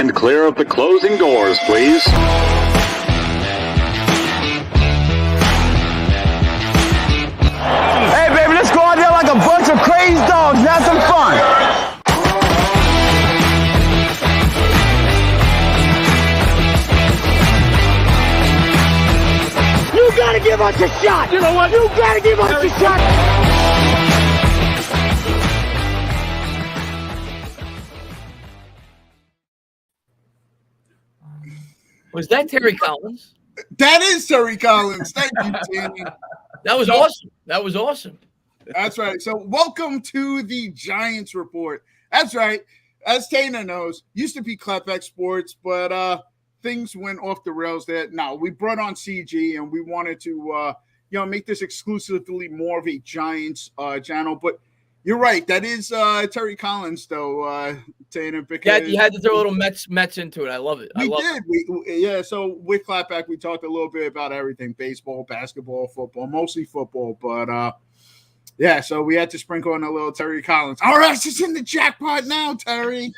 Stand clear of the closing doors, please. Hey, baby, let's go out there like a bunch of crazy dogs and have some fun. You gotta give us a shot. You know what? You gotta give us a shot. Was that Terry Collins? That is Terry Collins. Thank you, Danny. That was awesome. That was awesome. That's right. So welcome to the Giants Report. That's right. As Tana knows, used to be Clapback Sports, but things went off the rails there. No, we brought on CG and we wanted to make this exclusively more of a Giants channel. But you're right. That is Terry Collins, though, Tana. Because you had to throw a little Mets into it. I love it. We did. So with Clapback, we talked a little bit about everything: baseball, basketball, football, mostly football. But so we had to sprinkle in a little Terry Collins. All right, it's in the jackpot now, Terry.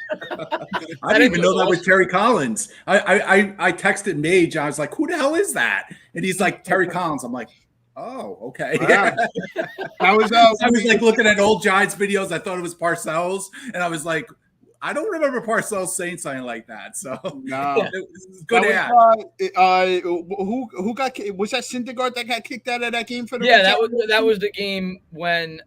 I didn't even know that was Terry Collins. I texted Mage. I was like, "Who the hell is that?" And he's like, "Terry Collins." I'm like, "Oh, okay." Wow. I was like looking at old Giants videos. I thought it was Parcells, and I was like, I don't remember Parcells saying something like that. So no, good. Who got? Was that Syndergaard that got kicked out of that game for the? Yeah, that was the game when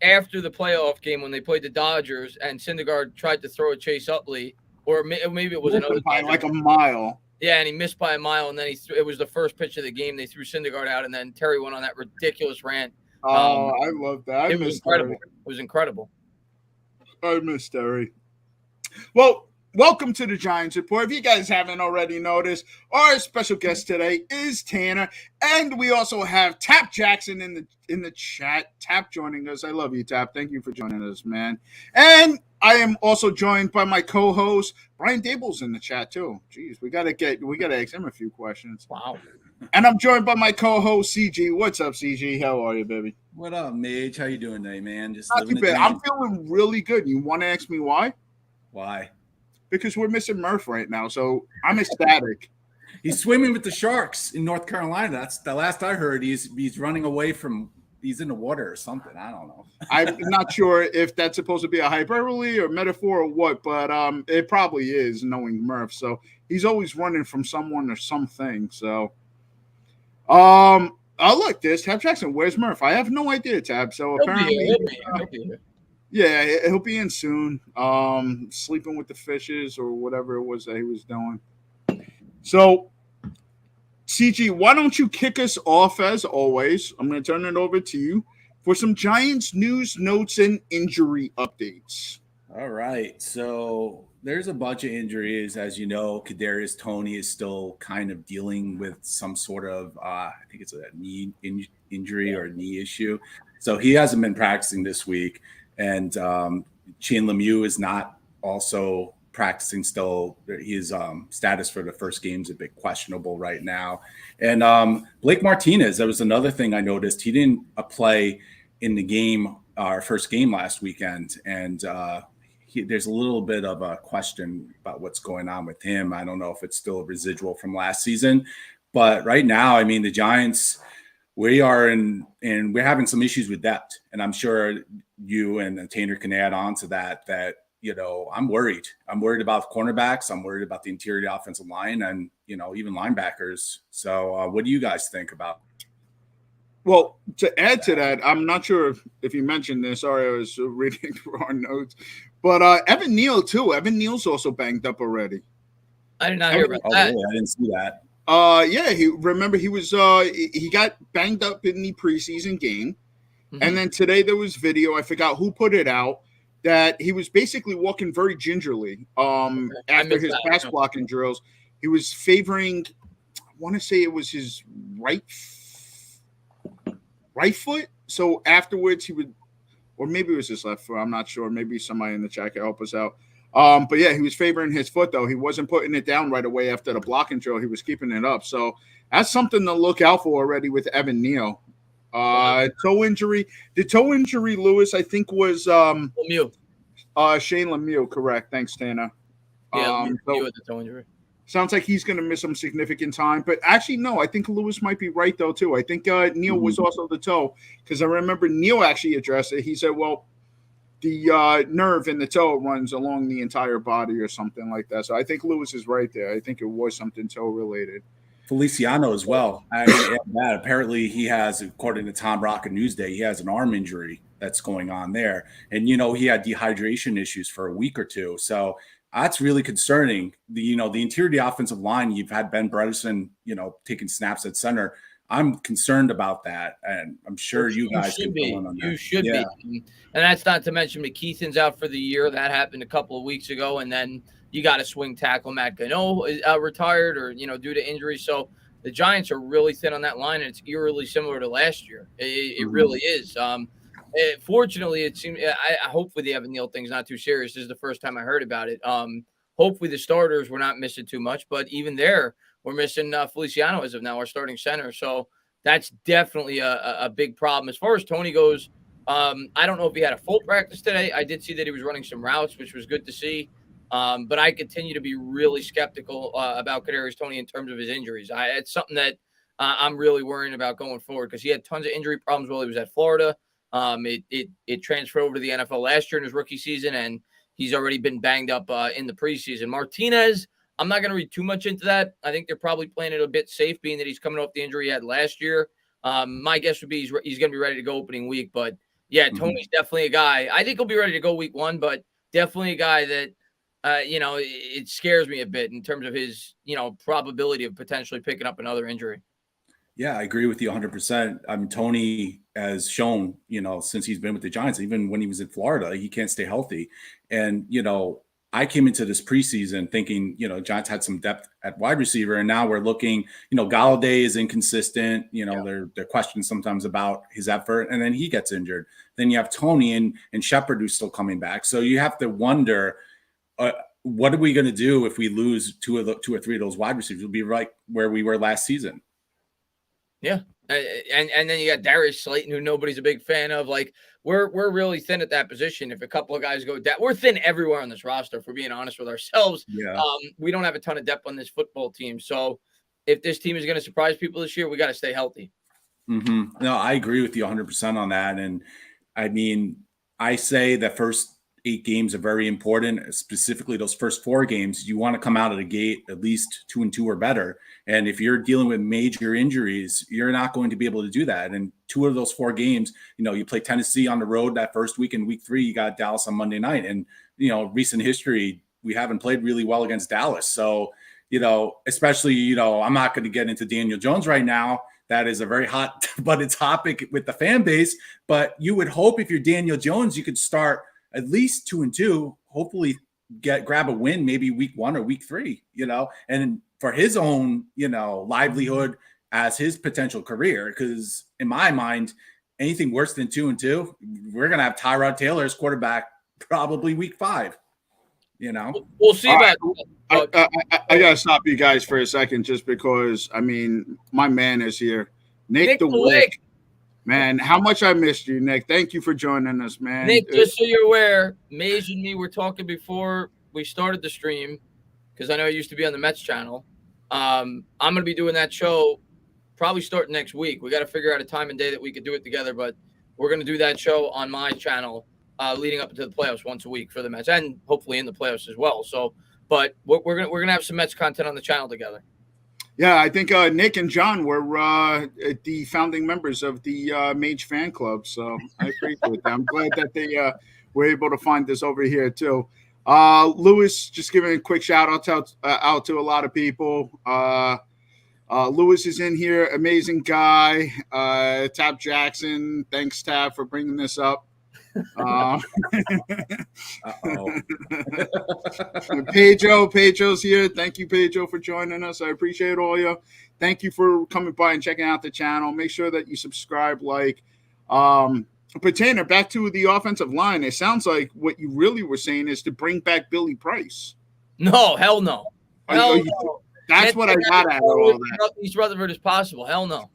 after the playoff game when they played the Dodgers and Syndergaard tried to throw a Chase Utley, or maybe it was another by like a mile. Yeah, and he missed by a mile, and then it was the first pitch of the game. They threw Syndergaard out, and then Terry went on that ridiculous rant. I love that. It was incredible. Terry. It was incredible. I miss Terry. Well, welcome to the Giants Report. If you guys haven't already noticed, our special guest today is Tanner, and we also have Tap Jackson in the chat. Tap joining us. I love you, Tap. Thank you for joining us, man. And I am also joined by my co-host Brian Dable's in the chat too. Jeez, we gotta ask him a few questions. Wow. And I'm joined by my co-host CG. What's up, CG? How are you, baby? What up, Mage? How you doing today, man? Just not too bad. I'm feeling really good. You want to ask me why? Why? Because we're missing Murph right now, so I'm ecstatic. He's swimming with the sharks in North Carolina. That's the last I heard. He's running away from. He's in the water or something. I don't know. I'm not sure if that's supposed to be a hyperbole or metaphor or what, but it probably is, knowing Murph. So he's always running from someone or something. So, oh look, there's Tab Jackson. Where's Murph? I have no idea, Tab. So apparently, he'll be here. Yeah, he'll be in soon. Sleeping with the fishes or whatever it was that he was doing. So, CG, why don't you kick us off as always? I'm going to turn it over to you for some Giants news, notes, and injury updates. All right. So there's a bunch of injuries. As you know, Kadarius Toney is still kind of dealing with some sort of, I think it's a knee injury or knee issue. So he hasn't been practicing this week. And Shane Lemieux is not also practicing still. His status for the first game is a bit questionable right now. And Blake Martinez, that was another thing I noticed. He didn't play in the game, our first game last weekend. And there's a little bit of a question about what's going on with him. I don't know if it's still a residual from last season. But right now, I mean, the Giants – we're having some issues with depth, and I'm sure you and Entertainah can add on to that, I'm worried. I'm worried about cornerbacks. I'm worried about the interior offensive line and, even linebackers. So what do you guys think about? Well, to add to that, I'm not sure if you mentioned this. Sorry, I was reading through our notes. But Evan Neal, too. Evan Neal's also banged up already. I did not hear about that. Really? I didn't see that. He got banged up in the preseason game. Mm-hmm. And then today there was video, I forgot who put it out, that he was basically walking very gingerly after his pass blocking drills. He was favoring, I want to say it was his right foot. So afterwards he would, or maybe it was his left foot, I'm not sure. Maybe somebody in the chat can help us out. But yeah, he was favoring his foot, though. He wasn't putting it down right away after the blocking drill. He was keeping it up. So that's something to look out for already with Evan Neal. Toe injury. The toe injury, Lewis, I think was Lemieux. Shane Lemieux, correct. Thanks, Tana. Leo with the toe injury. Sounds like he's going to miss some significant time. But actually, no, I think Lewis might be right, though, too. I think Neil was also the toe, because I remember Neil actually addressed it. He said, well, the nerve in the toe runs along the entire body or something like that. So I think Lewis is right there. I think it was something toe-related. Feliciano as well. Apparently he has, according to Tom Rocket Newsday, he has an arm injury that's going on there. And, he had dehydration issues for a week or two. So that's really concerning. The interior of the offensive line, you've had Ben Bredesen, taking snaps at center. I'm concerned about that, and I'm sure you guys can fill in on that. You should be. And that's not to mention McKeithen's out for the year. That happened a couple of weeks ago, and then you got a swing tackle. Matt Gano is retired or, due to injury. So the Giants are really thin on that line, and it's eerily similar to last year. It really is. Fortunately, it seems hopefully the Evan Neal thing's not too serious. This is the first time I heard about it. Hopefully the starters were not missing too much, but even there, we're missing Feliciano as of now, our starting center. So that's definitely a big problem. As far as Tony goes, I don't know if he had a full practice today. I did see that he was running some routes, which was good to see. But I continue to be really skeptical about Kadarius Toney in terms of his injuries. It's something that I'm really worrying about going forward, because he had tons of injury problems while he was at Florida. It transferred over to the NFL last year in his rookie season, and he's already been banged up in the preseason. Martinez, I'm not going to read too much into that. I think they're probably playing it a bit safe, being that he's coming off the injury he had last year. My guess would be he's going to be ready to go opening week. But, yeah, Tony's definitely a guy. I think he'll be ready to go week 1, but definitely a guy that, it scares me a bit in terms of his, probability of potentially picking up another injury. Yeah, I agree with you 100%. I mean, Tony has shown, since he's been with the Giants, even when he was in Florida, he can't stay healthy. And, I came into this preseason thinking, Giants had some depth at wide receiver, and now we're looking, Galladay is inconsistent. They're questioned sometimes about his effort, and then he gets injured. Then you have Tony and Shepard, who's still coming back. So you have to wonder, what are we going to do if we lose two or three of those wide receivers? We'll be right where we were last season. Yeah. And then you got Darius Slayton, who nobody's a big fan of. Like, we're really thin at that position. If a couple of guys go down, we're thin everywhere on this roster, if we're being honest with ourselves. Yeah. We don't have a ton of depth on this football team. So if this team is going to surprise people this year, we got to stay healthy. No, I agree with you 100% on that. And I mean, I say that first 8 games are very important, specifically those first 4 games. You want to come out of the gate at least 2-2 or better. And if you're dealing with major injuries, you're not going to be able to do that. And 2 of those 4 games, you play Tennessee on the road that first week, and week 3, you got Dallas on Monday night. And, recent history, we haven't played really well against Dallas. So, especially, I'm not going to get into Daniel Jones right now. That is a very hot button topic with the fan base. But you would hope if you're Daniel Jones, you could start at least 2-2, hopefully grab a win, maybe week 1 or week 3, and for his own, livelihood as his potential career. Because in my mind, anything worse than 2-2, we're going to have Tyrod Taylor as quarterback probably week 5, We'll see about I got to stop you guys for a second, just because, my man is here. Nick the Wick. Man, how much I missed you, Nick. Thank you for joining us, man. Nick, just so you're aware, Mage and me were talking before we started the stream, because I know I used to be on the Mets channel. I'm going to be doing that show probably starting next week. We got to figure out a time and day that we could do it together, but we're going to do that show on my channel leading up into the playoffs once a week for the Mets, and hopefully in the playoffs as well. So, but we're going to have some Mets content on the channel together. Yeah, I think Nick and John were the founding members of the Mage fan club, so I appreciate that. I'm glad that they were able to find this over here too. Lewis, just giving a quick shout out to a lot of people. Lewis is in here, amazing guy. Tab Jackson, thanks Tab for bringing this up. Pedro's here. Thank you, Pedro, for joining us. I appreciate all you. Thank you for coming by and checking out the channel. Make sure that you subscribe, but Tanner, back to the offensive line. It sounds like what you really were saying is to bring back Billy Price. No, hell no. That's what I got out of all that. East Rutherford is possible. Hell no.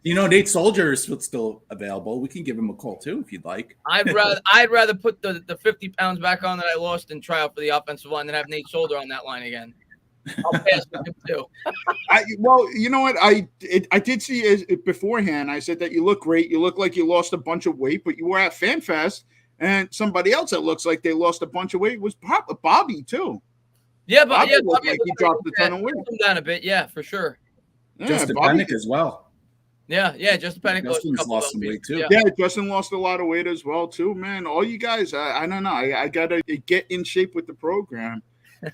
Nate Soldier is still available. We can give him a call too if you'd like. I'd rather put the 50 pounds back on that I lost and try out for the offensive line than have Nate Soldier on that line again. I'll pass with him too. Well, you know what? I did see it beforehand. I said that you look great. You look like you lost a bunch of weight, but you were at FanFest, and somebody else that looks like they lost a bunch of weight was Bobby too. Yeah, but Bobby looked like he dropped a ton of weight. Down a bit, yeah, for sure. Yeah, Justin Penick as well. Yeah, Justin Penick lost some weight too. Yeah, Justin lost a lot of weight as well too, man. All you guys, I don't know. I gotta get in shape with the program.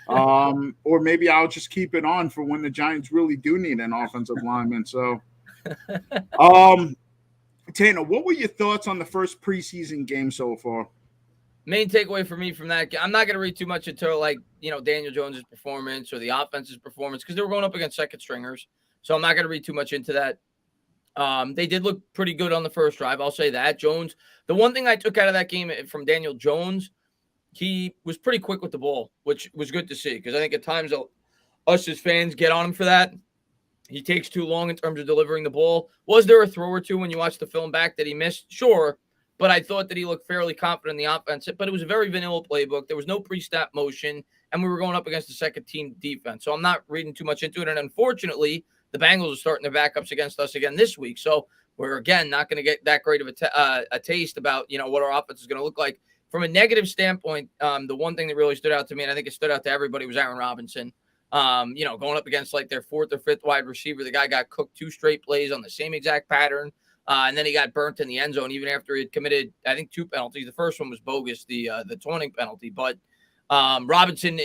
Or maybe I'll just keep it on for when the Giants really do need an offensive lineman. So, Tana, what were your thoughts on the first preseason game so far? Main takeaway for me from that game, I'm not going to read too much into Daniel Jones's performance or the offense's performance because they were going up against second stringers. So I'm not going to read too much into that. They did look pretty good on the first drive. I'll say that. Jones, the one thing I took out of that game from Daniel Jones, he was pretty quick with the ball, which was good to see because I think at times us as fans get on him for that. He takes too long in terms of delivering the ball. Was there a throw or two when you watch the film back that he missed? Sure, but I thought that he looked fairly confident in the offense. But it was a very vanilla playbook. There was no pre-snap motion, and we were going up against the second-team defense. So I'm not reading too much into it. And unfortunately, the Bengals are starting their backups against us again this week. So we're, again, not going to get that great of a taste about, what our offense is going to look like. From a negative standpoint, the one thing that really stood out to me, and I think it stood out to everybody, was Aaron Robinson. Going up against their fourth or fifth wide receiver, the guy got cooked 2 straight plays on the same exact pattern, and then he got burnt in the end zone even after he had committed, I think, 2 penalties. The first one was bogus, the taunting penalty. But Robinson,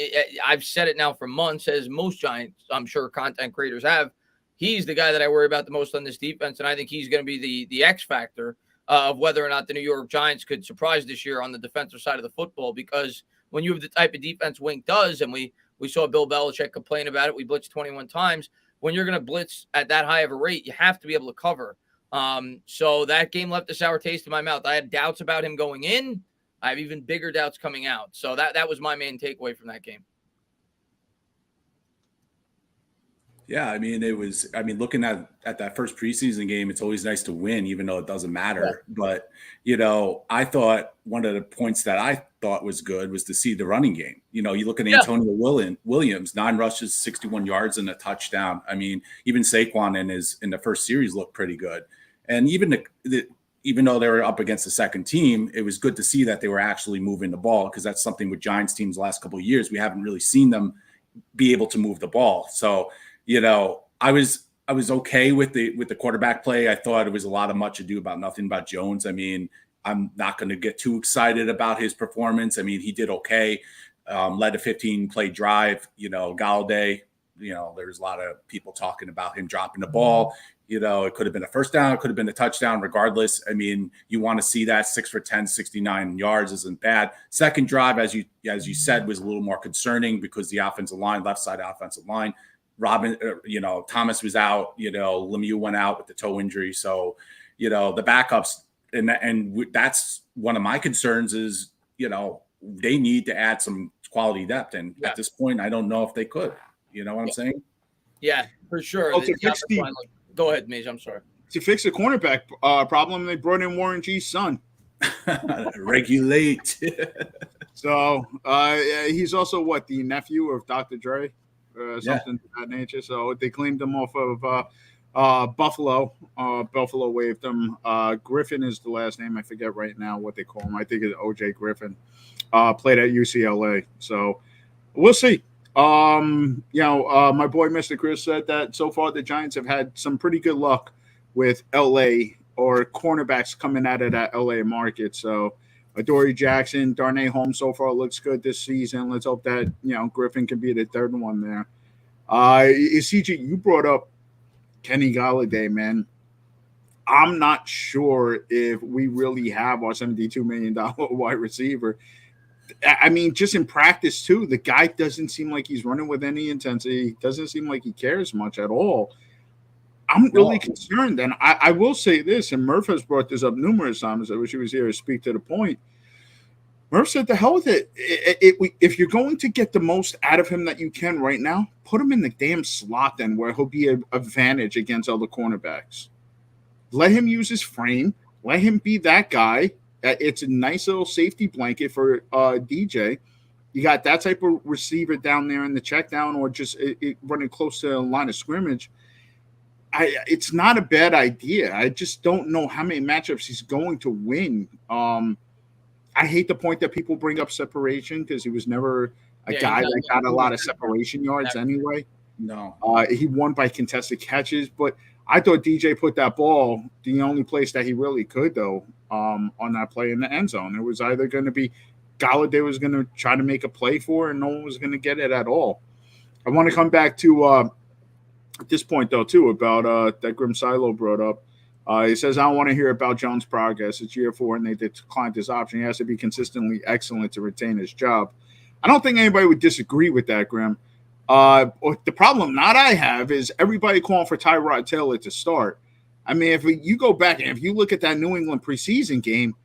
I've said it now for months, as most Giants, I'm sure, content creators have. He's the guy that I worry about the most on this defense, and I think he's going to be the X factor of whether or not the New York Giants could surprise this year on the defensive side of the football, because when you have the type of defense Wink does, and we saw Bill Belichick complain about it, we blitzed 21 times. When you're going to blitz at that high of a rate, you have to be able to cover. So that game left a sour taste in my mouth. I had doubts about him going in. I have even bigger doubts coming out. So that was my main takeaway from that game. Yeah, looking at that first preseason game, it's always nice to win, even though it doesn't matter. Yeah. But, I thought one of the points that I thought was good was to see the running game. You look at Antonio Williams, 9 rushes, 61 yards, and a touchdown. Even Saquon in the first series looked pretty good. And even even though they were up against the second team, it was good to see that they were actually moving the ball, because that's something with Giants teams the last couple of years. We haven't really seen them be able to move the ball. So, I was okay with the quarterback play. I thought it was a lot of much ado about nothing about Jones. I'm not going to get too excited about his performance. He did okay. Led a 15-play drive. Galladay, there's a lot of people talking about him dropping the ball. It could have been a first down. It could have been a touchdown. Regardless, you want to see that 6 for 10, 69 yards isn't bad. Second drive, as you said, was a little more concerning because the offensive line, left side offensive line, Thomas was out, Lemieux went out with the toe injury. So, the backups, and that's one of my concerns is, they need to add some quality depth. And at this point, I don't know if they could, you know what I'm saying? Yeah, for sure. Go ahead, Mage. I'm sorry. To fix the cornerback problem, they brought in Warren G's son. Regulate. So he's also the nephew of Dr. Dre? Something to that nature. So they claimed him off of Buffalo. Buffalo waived him. Griffin is the last name. I forget right now what they call him. I think it's OJ Griffin. Played at UCLA. So we'll see. My boy Mr. Chris said that so far the Giants have had some pretty good luck with LA or cornerbacks coming out of that LA market. So Adoree Jackson, Darnay Holmes so far looks good this season. Let's hope that, Griffin can be the third one there. CG, you brought up Kenny Galladay, man. I'm not sure if we really have our $72 million wide receiver. Just in practice, too, the guy doesn't seem like he's running with any intensity. Doesn't seem like he cares much at all. I'm really concerned. And I will say this, and Murph has brought this up numerous times. I wish he was here to speak to the point. Murph said, "The hell with it. If you're going to get the most out of him that you can right now, put him in the damn slot then, where he'll be an advantage against other cornerbacks. Let him use his frame. Let him be that guy. It's a nice little safety blanket for DJ. You got that type of receiver down there in the check down, or just running close to the line of scrimmage. It's not a bad idea. I just don't know how many matchups he's going to win." I hate the point that people bring up separation, because he was never a guy that got a lot of separation yards anyway. No. He won by contested catches, but I thought DJ put that ball the only place that he really could, though, on that play in the end zone. It was either going to be Galladay was going to try to make a play for it, and no one was going to get it at all. I want to come back to at this point, though, too, about that Grim Silo brought up. He says, "I don't want to hear about Jones' progress. It's year 4, and they declined his option. He has to be consistently excellent to retain his job." I don't think anybody would disagree with that, Grim. The problem not I have is everybody calling for Tyrod Taylor to start. I mean, if you go back and if you look at that New England preseason game,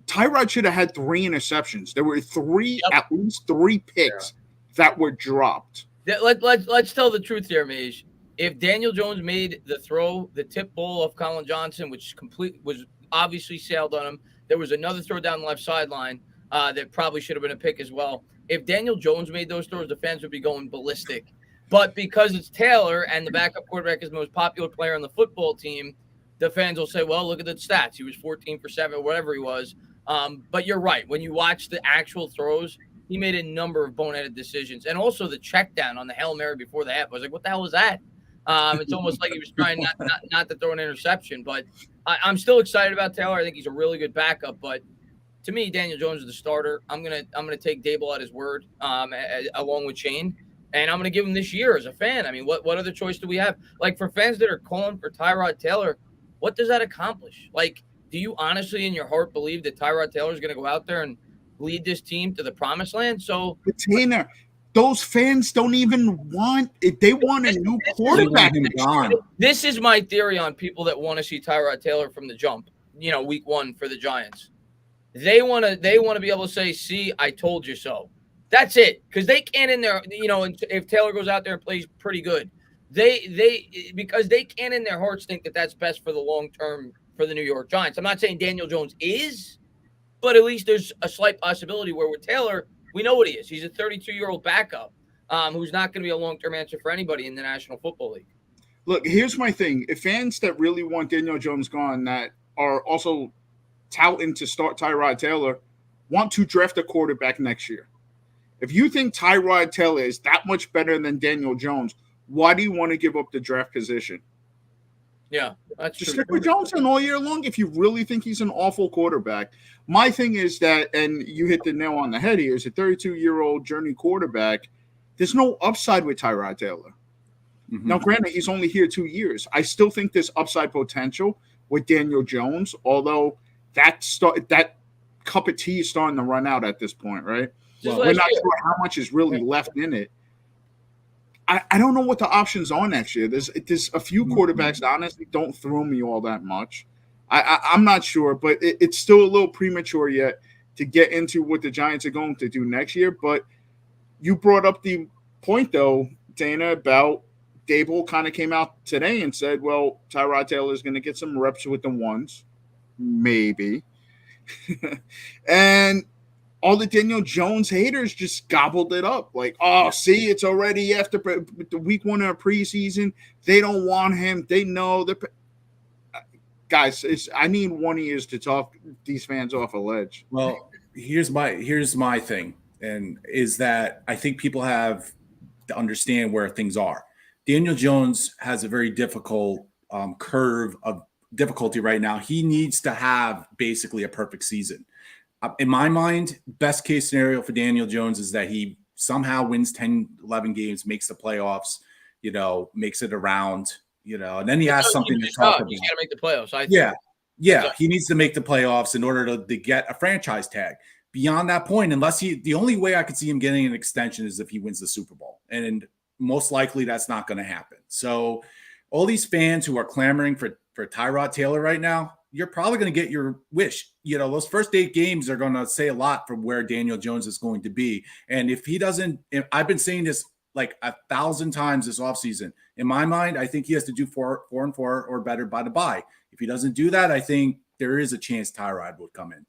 Tyrod should have had 3 interceptions. There were at least three picks that were dropped. Let's tell the truth here, Mage. If Daniel Jones made the throw, the tip ball of Colin Johnson, which was obviously sailed on him, there was another throw down the left sideline that probably should have been a pick as well. If Daniel Jones made those throws, the fans would be going ballistic. But because it's Taylor and the backup quarterback is the most popular player on the football team, the fans will say, well, look at the stats. He was 14 for 7, whatever he was. But you're right. When you watch the actual throws, he made a number of boneheaded decisions. And also the check down on the Hail Mary before the half. I was like, what the hell was that? It's almost like he was trying not to throw an interception. But I'm still excited about Taylor. I think he's a really good backup. But to me, Daniel Jones is the starter. I'm gonna take Dable at his word, along with Shane, and I'm gonna give him this year as a fan. I mean, what other choice do we have? Like, for fans that are calling for Tyrod Taylor, what does that accomplish? Like, do you honestly in your heart believe that Tyrod Taylor is gonna go out there and lead this team to the promised land? So, Tanner, those fans don't even want it. They want a new quarterback. This is my theory on people that want to see Tyrod Taylor from the jump. Week 1 for the Giants. They want to be able to say, "See, I told you so." That's it, because they can't in there. If Taylor goes out there and plays pretty good, because they can't in their hearts think that that's best for the long term for the New York Giants. I'm not saying Daniel Jones is, but at least there's a slight possibility where with Taylor, we know what he is. He's a 32-year-old backup who's not going to be a long-term answer for anybody in the National Football League. Look, here's my thing. If fans that really want Daniel Jones gone, that are also touting to start Tyrod Taylor, want to draft a quarterback next year. If you think Tyrod Taylor is that much better than Daniel Jones, why do you want to give up the draft position? Yeah, that's Just true. stick with Johnson all year long if you really think he's an awful quarterback. My thing is that, and you hit the nail on the head here, is a 32-year-old journey quarterback. There's no upside with Tyrod Taylor. Mm-hmm. Now, granted, he's only here 2 years. I still think there's upside potential with Daniel Jones, although that cup of tea is starting to run out at this point, right? Well, we're not sure how much is really left in it. I don't know what the options are next year. There's a few quarterbacks that honestly don't throw me all that much. I'm not sure, but it's still a little premature yet to get into what the Giants are going to do next year. But you brought up the point, though, Dana, about Dable kind of came out today and said, well, Tyrod Taylor is going to get some reps with the ones, maybe. And all the Daniel Jones haters just gobbled it up. Like, oh, see, it's already after the week 1 of preseason. They don't want him. They know. Guys, I need one of you to talk these fans off a ledge. Well, here's my thing, and is that I think people have to understand where things are. Daniel Jones has a very difficult curve of difficulty right now. He needs to have basically a perfect season. In my mind, best case scenario for Daniel Jones is that he somehow wins 10, 11 games, makes the playoffs, makes it around, and then he has something to talk about. He's got to make the playoffs. Yeah. He needs to make the playoffs in order to get a franchise tag. Beyond that point, the only way I could see him getting an extension is if he wins the Super Bowl. And most likely that's not going to happen. So all these fans who are clamoring for Tyrod Taylor right now, you're probably going to get your wish. You know, those first 8 games are going to say a lot from where Daniel Jones is going to be. And if he doesn't, I've been saying this like 1,000 times this offseason. In my mind, I think he has to do 4-4 or better by the bye. If he doesn't do that, I think there is a chance Tyrod would come in.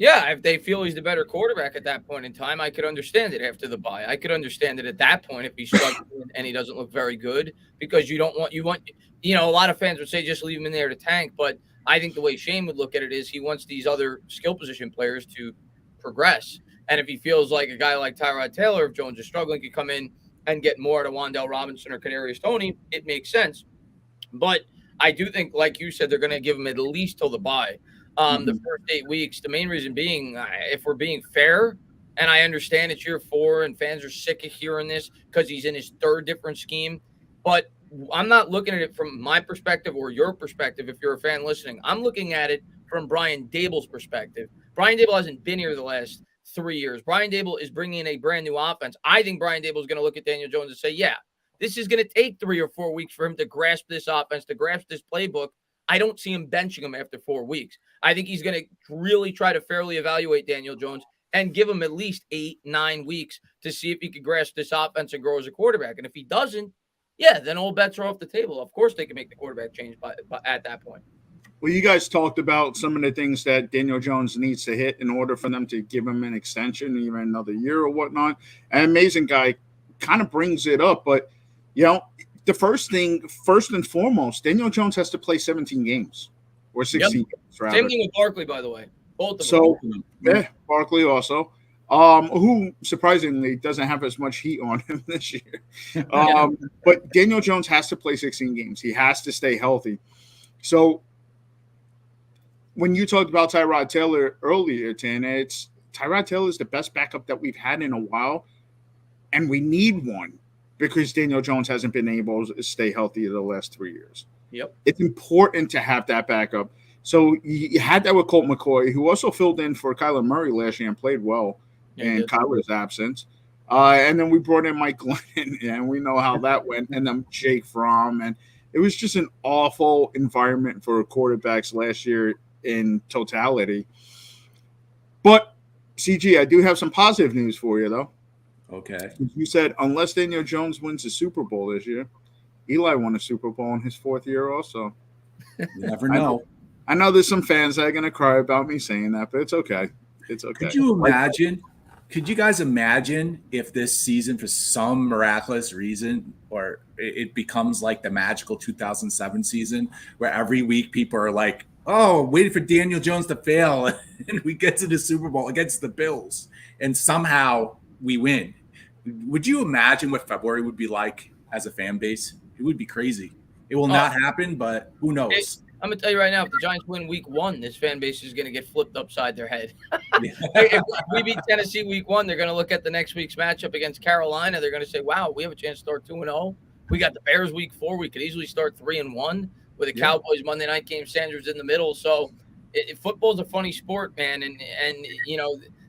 Yeah, if they feel he's the better quarterback at that point in time, I could understand it after the bye. I could understand it at that point if he's struggling and he doesn't look very good, because you want, a lot of fans would say just leave him in there to tank. But I think the way Shane would look at it is he wants these other skill position players to progress. And if he feels like a guy like Tyrod Taylor, if Jones is struggling, could come in and get more to Wan'Dale Robinson or Kadarius Toney, it makes sense. But I do think, like you said, they're going to give him at least till the bye. The first 8 weeks, the main reason being, if we're being fair, and I understand it's year 4 and fans are sick of hearing this because he's in his 3rd different scheme, but I'm not looking at it from my perspective or your perspective if you're a fan listening. I'm looking at it from Brian Dable's perspective. Brian Dable hasn't been here the last 3 years. Brian Dable is bringing in a brand new offense. I think Brian Dable is going to look at Daniel Jones and say, yeah, this is going to take 3 or 4 weeks for him to grasp this offense, to grasp this playbook. I don't see him benching him after 4 weeks. I think he's going to really try to fairly evaluate Daniel Jones and give him at least 8-9 weeks to see if he could grasp this offense and grow as a quarterback. And if he doesn't, yeah, then all bets are off the table. Of course they can make the quarterback change at that point. Well, you guys talked about some of the things that Daniel Jones needs to hit in order for them to give him an extension, even another year or whatnot. An amazing guy kind of brings it up, but, the first and foremost, Daniel Jones has to play 17 games or 16 games, rather. Same thing with Barkley, by the way. Both of them. So, yeah, Barkley also, who surprisingly doesn't have as much heat on him this year. But Daniel Jones has to play 16 games. He has to stay healthy. So, when you talked about Tyrod Taylor earlier, Tana, Tyrod Taylor is the best backup that we've had in a while, and we need one, because Daniel Jones hasn't been able to stay healthy the last 3 years. Yep. It's important to have that backup. So you had that with Colt McCoy, who also filled in for Kyler Murray last year and played well in Kyler's absence. And then we brought in Mike Glennon, and we know how that went, and then Jake Fromm. And it was just an awful environment for quarterbacks last year in totality. But, CG, I do have some positive news for you, though. Okay. You said unless Daniel Jones wins the Super Bowl this year, Eli won a Super Bowl in his 4th year also. You never know. I know there's some fans that are going to cry about me saying that, but it's okay. It's okay. Could you imagine? Could you guys imagine if this season, for some miraculous reason, or it becomes like the magical 2007 season, where every week people are like, oh, waiting for Daniel Jones to fail, and we get to the Super Bowl against the Bills, and somehow we win? Would you imagine what February would be like as a fan base? It would be crazy. It will not happen, but who knows? I'm going to tell you right now, if the Giants win week 1, this fan base is going to get flipped upside their head. If we beat Tennessee week 1, they're going to look at the next week's matchup against Carolina. They're going to say, wow, we have a chance to start 2-0. We got the Bears week 4. We could easily start 3-1 with the Cowboys Monday night game. Sanders in the middle. So football's a funny sport, man. And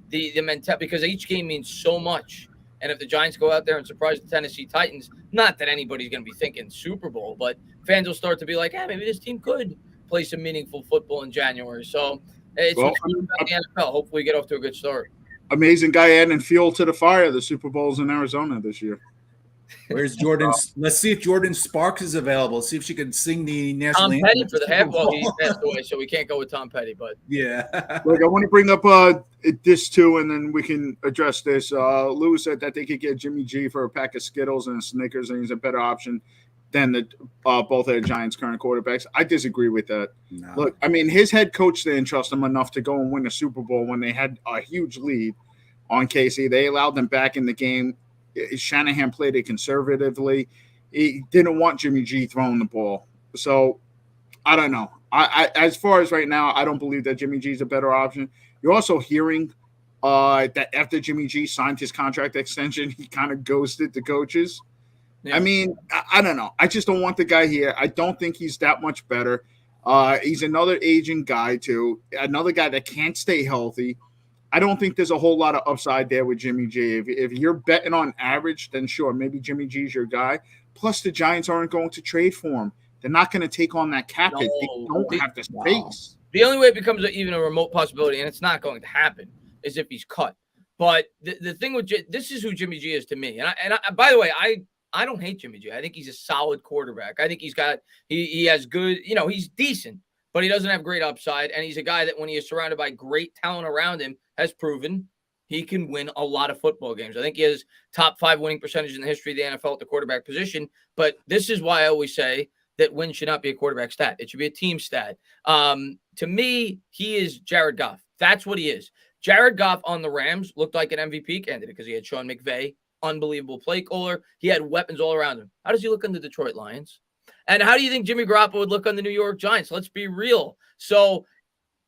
the mentality, because each game means so much. And if the Giants go out there and surprise the Tennessee Titans, not that anybody's going to be thinking Super Bowl, but fans will start to be like, maybe this team could play some meaningful football in January. So it's about the NFL. Hopefully we get off to a good start. Amazing guy adding fuel to the fire. The Super Bowl's in Arizona this year. Where's Jordan? Let's see if Jordan Sparks is available. See if she can sing the national anthem. Tom Petty for the half. Well, he passed away, so we can't go with Tom Petty. But yeah, look, I want to bring up this too, and then we can address this. Lewis said that they could get Jimmy G for a pack of Skittles and a Snickers, and he's a better option than both of the Giants' current quarterbacks. I disagree with that. No. Look, I mean, his head coach didn't trust him enough to go and win a Super Bowl when they had a huge lead on KC. They allowed them back in the game. Shanahan played it conservatively. He didn't want Jimmy G throwing the ball. So, I don't know. I as far as right now, I don't believe that Jimmy G is a better option. You're also hearing that after Jimmy G signed his contract extension, he kind of ghosted the coaches. Yeah. I mean, I don't know. I just don't want the guy here. I don't think he's that much better. He's another aging guy, too. Another guy that can't stay healthy. I don't think there's a whole lot of upside there with Jimmy G. If you're betting on average, then sure, maybe Jimmy G's your guy. Plus, the Giants aren't going to trade for him. They're not going to take on that cap hit. They don't have the space. The only way it becomes even a remote possibility, and it's not going to happen, is if he's cut. But the thing with this is who Jimmy G is to me. And I, by the way, I don't hate Jimmy G. I think he's a solid quarterback. I think he has good, he's decent, but he doesn't have great upside. And he's a guy that when he is surrounded by great talent around him has proven he can win a lot of football games. I think he has top 5 winning percentage in the history of the NFL at the quarterback position. But this is why I always say that win should not be a quarterback stat. It should be a team stat. To me, he is Jared Goff. That's what he is. Jared Goff on the Rams looked like an MVP candidate because he had Sean McVay, unbelievable play caller. He had weapons all around him. How does he look on the Detroit Lions? And how do you think Jimmy Garoppolo would look on the New York Giants? Let's be real. So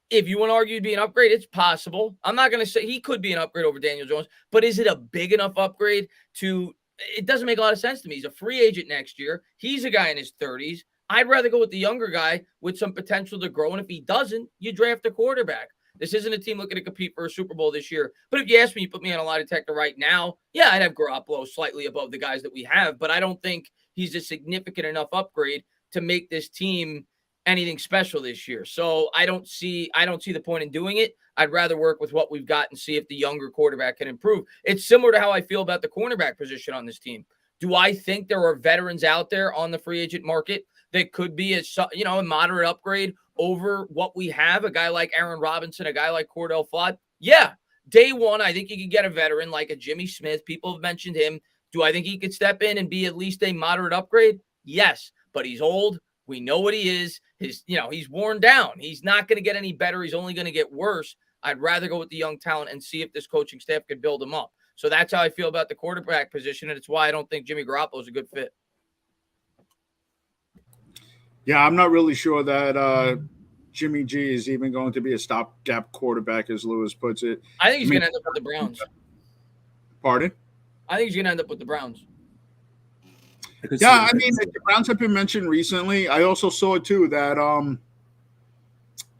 if you want to argue to be an upgrade, it's possible. I'm not going to say he could be an upgrade over Daniel Jones, but is it a big enough upgrade to – it doesn't make a lot of sense to me. He's a free agent next year. He's a guy in his 30s. I'd rather go with the younger guy with some potential to grow. And if he doesn't, you draft a quarterback. This isn't a team looking to compete for a Super Bowl this year. But if you ask me, you put me on a lie detector right now, yeah, I'd have Garoppolo slightly above the guys that we have. But I don't think he's a significant enough upgrade to make this team anything special this year. So I don't see the point in doing it. I'd rather work with what we've got and see if the younger quarterback can improve. It's similar to how I feel about the cornerback position on this team. Do I think there are veterans out there on the free agent market that could be a moderate upgrade over what we have? A guy like Aaron Robinson, a guy like Cordell Flott. Yeah. Day one, I think you could get a veteran like a Jimmy Smith. People have mentioned him. Do I think he could step in and be at least a moderate upgrade? Yes. But he's old. We know what he is. He's worn down. He's not going to get any better. He's only going to get worse. I'd rather go with the young talent and see if this coaching staff could build him up. So that's how I feel about the quarterback position, and it's why I don't think Jimmy Garoppolo is a good fit. Yeah, I'm not really sure that Jimmy G is even going to be a stopgap quarterback, as Lewis puts it. I think he's going to end up with the Browns. Pardon? I think he's going to end up with the Browns. Yeah, I mean, the Browns have been mentioned recently. I also saw, too, that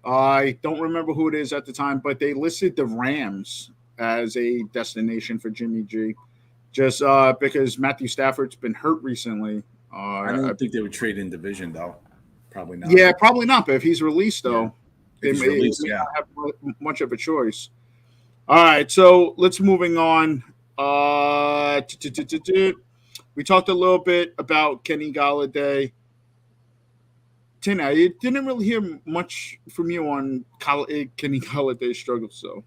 I don't remember who it is at the time, but they listed the Rams as a destination for Jimmy G, just because Matthew Stafford's been hurt recently. I don't think they would trade in division, though. Probably not. Yeah, probably not. But if he's released, though, If he's released, may not have much of a choice. All right, so let's moving on. We talked a little bit about Kenny Golladay. Tina, I didn't really hear much from you on Kenny Galladay's struggles. So,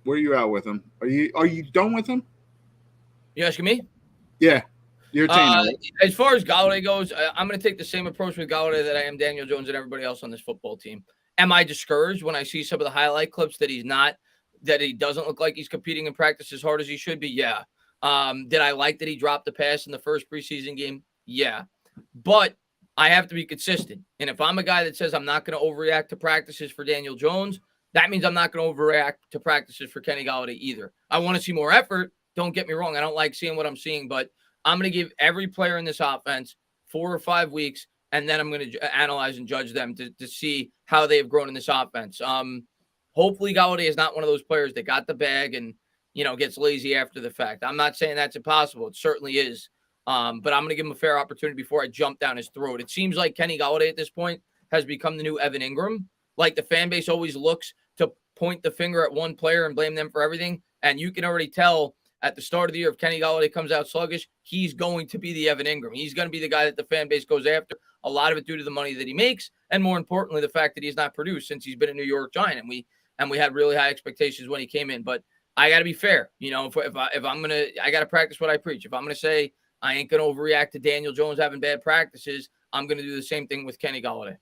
where are you at with him? Are you done with him? You asking me? Yeah, you're Tina. Right? As far as Golladay goes, I'm going to take the same approach with Golladay that I am Daniel Jones and everybody else on this football team. Am I discouraged when I see some of the highlight clips that he doesn't look like he's competing in practice as hard as he should be? Yeah. Did I like that he dropped the pass in the first preseason game? Yeah. But I have to be consistent. And if I'm a guy that says I'm not going to overreact to practices for Daniel Jones, that means I'm not going to overreact to practices for Kenny Golladay either. I want to see more effort. Don't get me wrong. I don't like seeing what I'm seeing, but I'm going to give every player in this offense 4 or 5 weeks, and then I'm going to analyze and judge them to see how they've grown in this offense. Hopefully Golladay is not one of those players that got the bag and, gets lazy after the fact. I'm not saying that's impossible. It certainly is. But I'm going to give him a fair opportunity before I jump down his throat. It seems like Kenny Golladay at this point has become the new Evan Ingram. Like the fan base always looks to point the finger at one player and blame them for everything. And you can already tell at the start of the year, if Kenny Golladay comes out sluggish, he's going to be the Evan Ingram. He's going to be the guy that the fan base goes after. A lot of it due to the money that he makes. And more importantly, the fact that he's not produced since he's been a New York Giant. And we had really high expectations when he came in. But I got to be fair. If I'm going to, I got to practice what I preach. If I'm going to say, I ain't going to overreact to Daniel Jones having bad practices, I'm going to do the same thing with Kenny Golladay.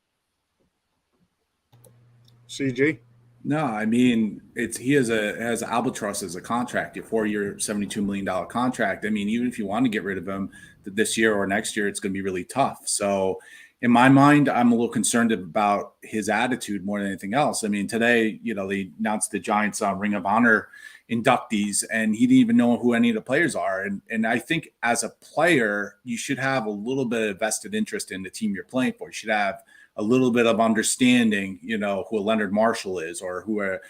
CG? No, I mean, he has albatross as a contract, a 4-year, $72 million contract. I mean, even if you want to get rid of him this year or next year, it's going to be really tough. So in my mind, I'm a little concerned about his attitude more than anything else. I mean, today, they announced the Giants Ring of Honor inductees, and he didn't even know who any of the players are. And I think as a player, you should have a little bit of vested interest in the team you're playing for. You should have a little bit of understanding, who a Leonard Marshall is or who a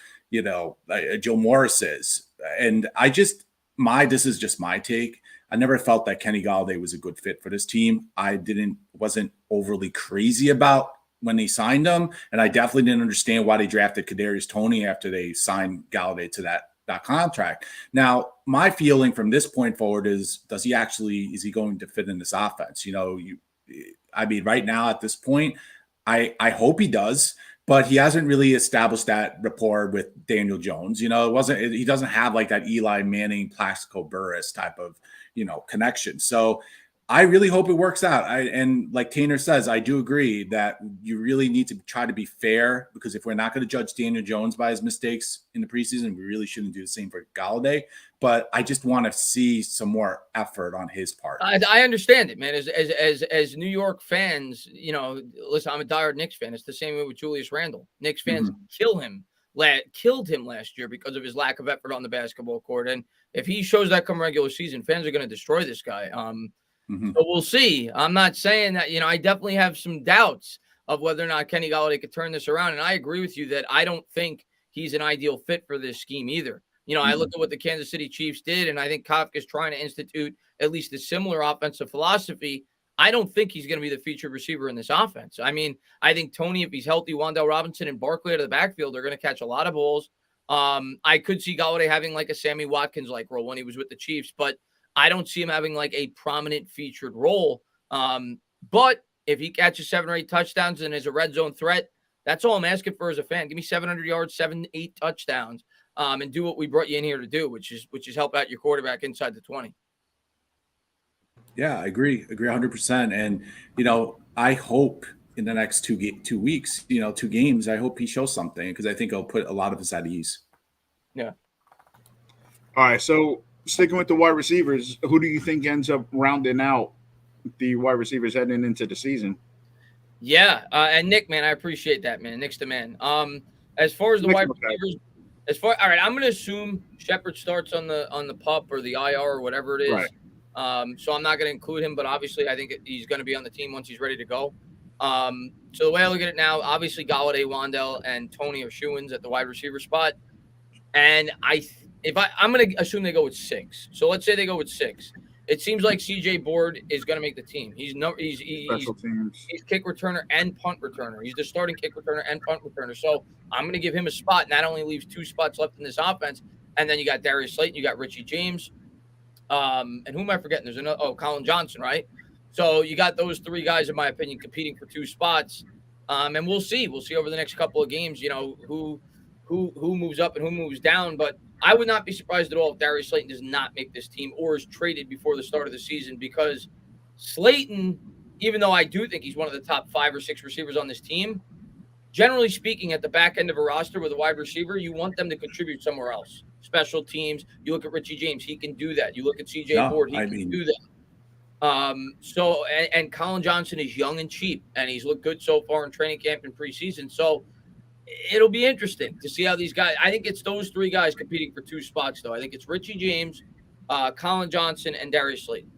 Joe Morris is. And this is just my take. I never felt that Kenny Galladay was a good fit for this team. I wasn't overly crazy about when they signed him, and I definitely didn't understand why they drafted Kadarius Toney after they signed Galladay to that contract. Now, my feeling from this point forward is he going to fit in this offense? Right now at this point, I hope he does, but he hasn't really established that rapport with Daniel Jones. He doesn't have like that Eli Manning, Plaxico Burress type of, connection. So I really hope it works out. And like Tanner says, I do agree that you really need to try to be fair, because if we're not going to judge Daniel Jones by his mistakes in the preseason, we really shouldn't do the same for Galladay. But I just want to see some more effort on his part. I understand it, man. As New York fans, listen, I'm a diehard Knicks fan. It's the same way with Julius Randle. Knicks fans killed him last year because of his lack of effort on the basketball court. And if he shows that come regular season, fans are going to destroy this guy. So we'll see. I'm not saying that, I definitely have some doubts of whether or not Kenny Galladay could turn this around. And I agree with you that I don't think he's an ideal fit for this scheme either. I look at what the Kansas City Chiefs did, and I think Kafka's trying to institute at least a similar offensive philosophy. I don't think he's going to be the featured receiver in this offense. I mean, I think Toney, if he's healthy, Wan'Dale Robinson and Barkley out of the backfield are going to catch a lot of balls. I could see Galladay having like a Sammy Watkins-like role when he was with the Chiefs, but I don't see him having like a prominent featured role. But if he catches 7 or 8 touchdowns and is a red zone threat, that's all I'm asking for as a fan. Give me 700 yards, 7, 8 touchdowns, and do what we brought you in here to do, which is help out your quarterback inside the 20. Yeah, I agree 100%. And, I hope in the next 2 weeks, 2 games, I hope he shows something, because I think it'll put a lot of us at ease. Yeah. All right. So sticking with the wide receivers, who do you think ends up rounding out the wide receivers heading into the season? Yeah. And Nick, man, I appreciate that, man. Nick's the man. As far as the wide receivers, all right, I'm going to assume Shepard starts on the PUP or the IR or whatever it is. Right. So I'm not going to include him, but obviously I think he's going to be on the team once he's ready to go. So the way I look at it now, obviously Galladay, Wan'Dale, and Toney are shoo-ins at the wide receiver spot. And I'm going to assume they go with 6. So let's say they go with 6. It seems like CJ Board is going to make the team. He's kick returner and punt returner. He's the starting kick returner and punt returner. So I'm going to give him a spot, and that only leaves 2 spots left in this offense. And then you got Darius Slayton, you got Richie James, and who am I forgetting? There's another. Colin Johnson, right? So you got those 3 guys, in my opinion, competing for 2 spots. And we'll see. We'll see over the next couple of games, who moves up and who moves down. But I would not be surprised at all if Darius Slayton does not make this team or is traded before the start of the season, because Slayton, even though I do think he's one of the top 5 or 6 receivers on this team, generally speaking, at the back end of a roster with a wide receiver, you want them to contribute somewhere else. Special teams. You look at Richie James, he can do that. You look at CJ Board, he can do that. And Colin Johnson is young and cheap, and he's looked good so far in training camp and preseason. So it'll be interesting to see how these guys. I think it's those 3 guys competing for 2 spots, though. I think it's Richie James, Colin Johnson, and Darius Slayton.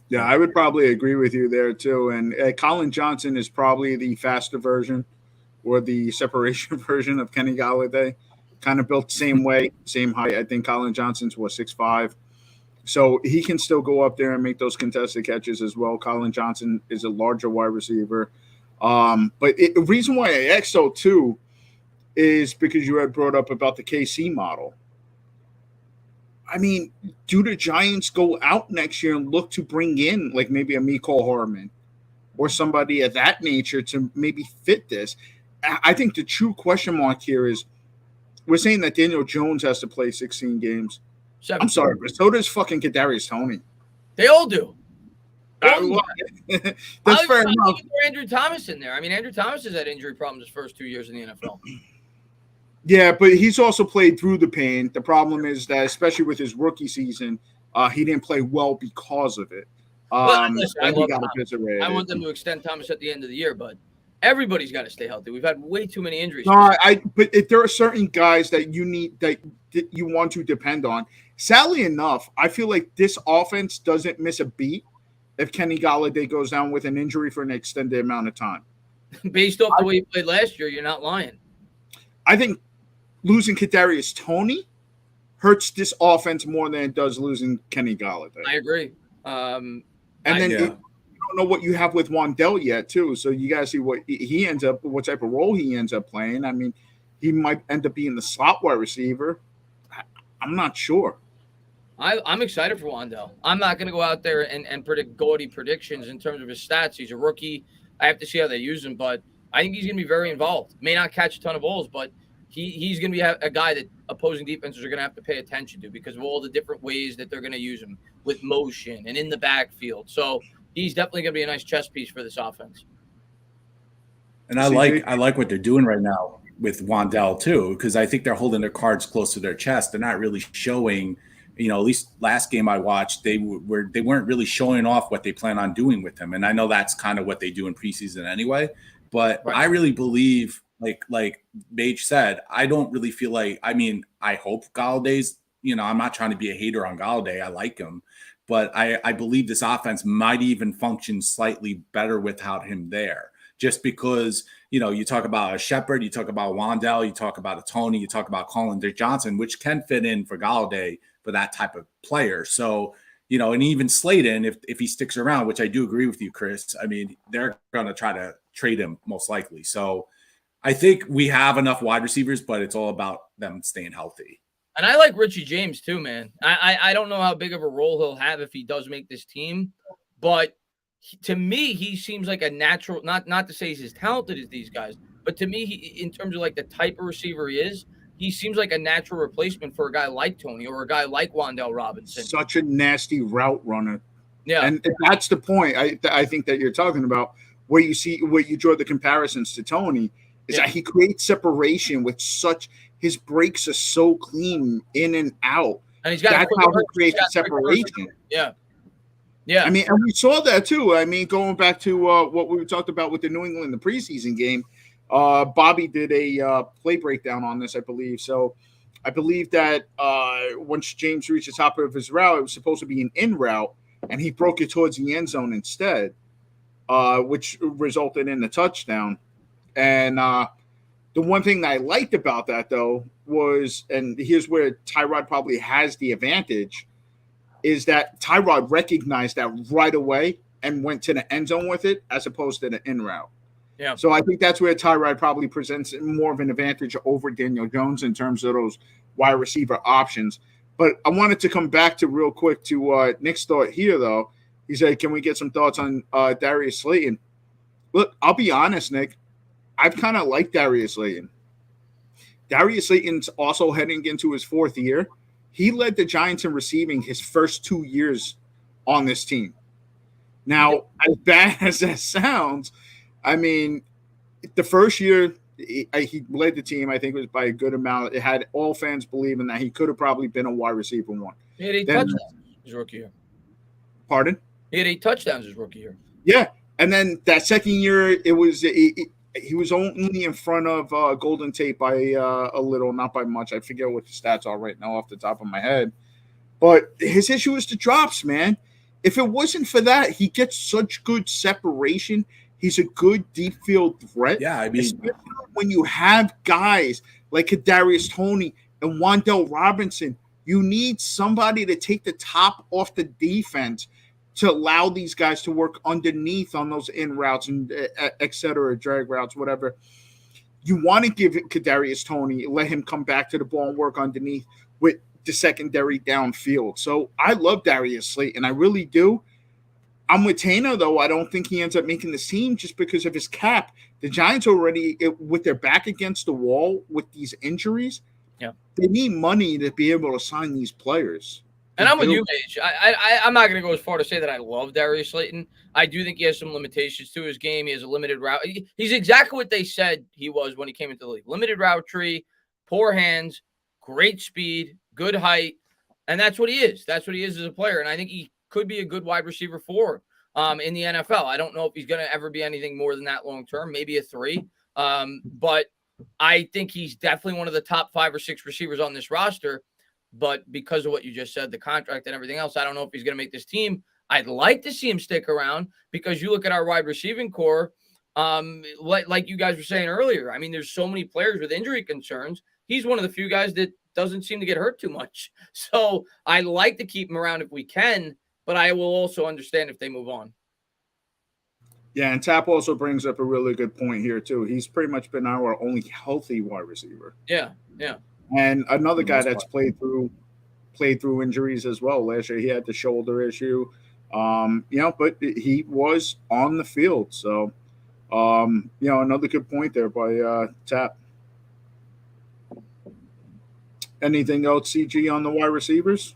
Yeah, I would probably agree with you there too. And Colin Johnson is probably the faster version or the separation version of Kenny Galladay. Kind of built the same way, same height. I think Colin Johnson's 6'5". So he can still go up there and make those contested catches as well. Colin Johnson is a larger wide receiver. But the reason why I asked so too is because you had brought up about the KC model. I mean, do the Giants go out next year and look to bring in like maybe a Mecole Hardman or somebody of that nature to maybe fit this? I think the true question mark here is we're saying that Daniel Jones has to play 16 games. 17. I'm sorry, but so does fucking Kadarius Toney. They all do. That's fair enough. Andrew Thomas in there. I mean, Andrew Thomas has had injury problems his first 2 years in the NFL. Yeah, but he's also played through the pain. The problem is that, especially with his rookie season, he didn't play well because of it. I want them to extend Thomas at the end of the year, but everybody's got to stay healthy. We've had way too many injuries. No, but if there are certain guys that you need that you want to depend on. Sadly enough, I feel like this offense doesn't miss a beat if Kenny Galladay goes down with an injury for an extended amount of time. Based off the way he played last year, you're not lying. I think losing Kadarius Toney hurts this offense more than it does losing Kenny Golladay. I agree. And then you don't know what you have with Wandell yet, too. So you got to see what he ends up, what type of role he ends up playing. I mean, he might end up being the slot wide receiver. I'm not sure. I'm excited for Wandell. I'm not going to go out there and predict gaudy predictions in terms of his stats. He's a rookie. I have to see how they use him, but I think he's going to be very involved. May not catch a ton of balls, but he's going to be a guy that opposing defenses are going to have to pay attention to because of all the different ways that they're going to use him with motion and in the backfield. So he's definitely going to be a nice chess piece for this offense. And I like what they're doing right now with Wandell too, because I think they're holding their cards close to their chest. They're not really showing, at least last game I watched, they weren't really showing off what they plan on doing with him. And I know that's kind of what they do in preseason anyway. But right. I really believe, like Mage said, I don't really feel like, I hope Galladay's, I'm not trying to be a hater on Galladay. I like him. But I believe this offense might even function slightly better without him there. Just because, you talk about a Shepard, you talk about Wandell, you talk about a Tony, you talk about Colin Dick Johnson, which can fit in for Galladay for that type of player. So, and even Slayton, if he sticks around, which I do agree with you, Chris, they're going to try to trade him most likely. So I think we have enough wide receivers, but it's all about them staying healthy. And I like Richie James too, man. I don't know how big of a role he'll have if he does make this team, but to me, he seems like a natural, not to say he's as talented as these guys, but to me, in terms of like the type of receiver he seems like a natural replacement for a guy like Tony or a guy like Wandell Robinson. Such a nasty route runner. Yeah. And that's the point I think that you're talking about, where you draw the comparisons to Tony, is that he creates separation with his breaks are so clean in and out. And that's how he creates separation. Yeah. Yeah. And we saw that too. Going back to what we talked about with the New England, the preseason game, Bobby did a play breakdown on this, I believe. So I believe that once James reached the top of his route, it was supposed to be an in route, and he broke it towards the end zone instead, which resulted in the touchdown. And the one thing that I liked about that, though, was, and here's where Tyrod probably has the advantage, is that Tyrod recognized that right away and went to the end zone with it as opposed to the in route. Yeah. So I think that's where Tyrod probably presents more of an advantage over Daniel Jones in terms of those wide receiver options. But I wanted to come back to real quick to Nick's thought here, though. He said, can we get some thoughts on Darius Slayton? Look, I'll be honest, Nick. I've kind of liked Darius Slayton. Darius Slayton's also heading into his fourth year. He led the Giants in receiving his first 2 years on this team. Now, as bad as that sounds, the first year he led the team, I think it was by a good amount. It had all fans believing that he could have probably been a wide receiver one. He had 8 touchdowns his rookie year. Pardon? He had 8 touchdowns his rookie year. Yeah, and then that second year, it was he was only in front of Golden Tate by a little, not by much. I forget what the stats are right now off the top of my head. But his issue is the drops, man. If it wasn't for that, he gets such good separation. He's a good deep field threat. Yeah, especially when you have guys like Kadarius Toney and Wandell Robinson, you need somebody to take the top off the defense to allow these guys to work underneath on those in routes and et cetera, drag routes, whatever. You want to give Kadarius Toney, let him come back to the ball and work underneath with the secondary downfield. So I love Darius Slayton, I really do. I'm with Entertainah, though. I don't think he ends up making the team just because of his cap. The Giants already, with their back against the wall with these injuries, they need money to be able to sign these players. And I'm with you, Mage. I'm not going to go as far to say that I love Darius Slayton. I do think he has some limitations to his game. He has a limited route. He's exactly what they said he was when he came into the league. Limited route tree, poor hands, great speed, good height. And that's what he is. That's what he is as a player. And I think he could be a good wide receiver in the NFL. I don't know if he's going to ever be anything more than that long term, maybe a 3. But I think he's definitely one of the top 5 or 6 receivers on this roster. But because of what you just said, the contract and everything else, I don't know if he's going to make this team. I'd like to see him stick around because you look at our wide receiving core, like you guys were saying earlier. There's so many players with injury concerns. He's one of the few guys that doesn't seem to get hurt too much. So I like to keep him around if we can, but I will also understand if they move on. Yeah, and Tap also brings up a really good point here too. He's pretty much been our only healthy wide receiver. Yeah. And another guy that's played through injuries as well. Last year he had the shoulder issue. But he was on the field. So another good point there by Tap. Anything else, CG, on the wide receivers?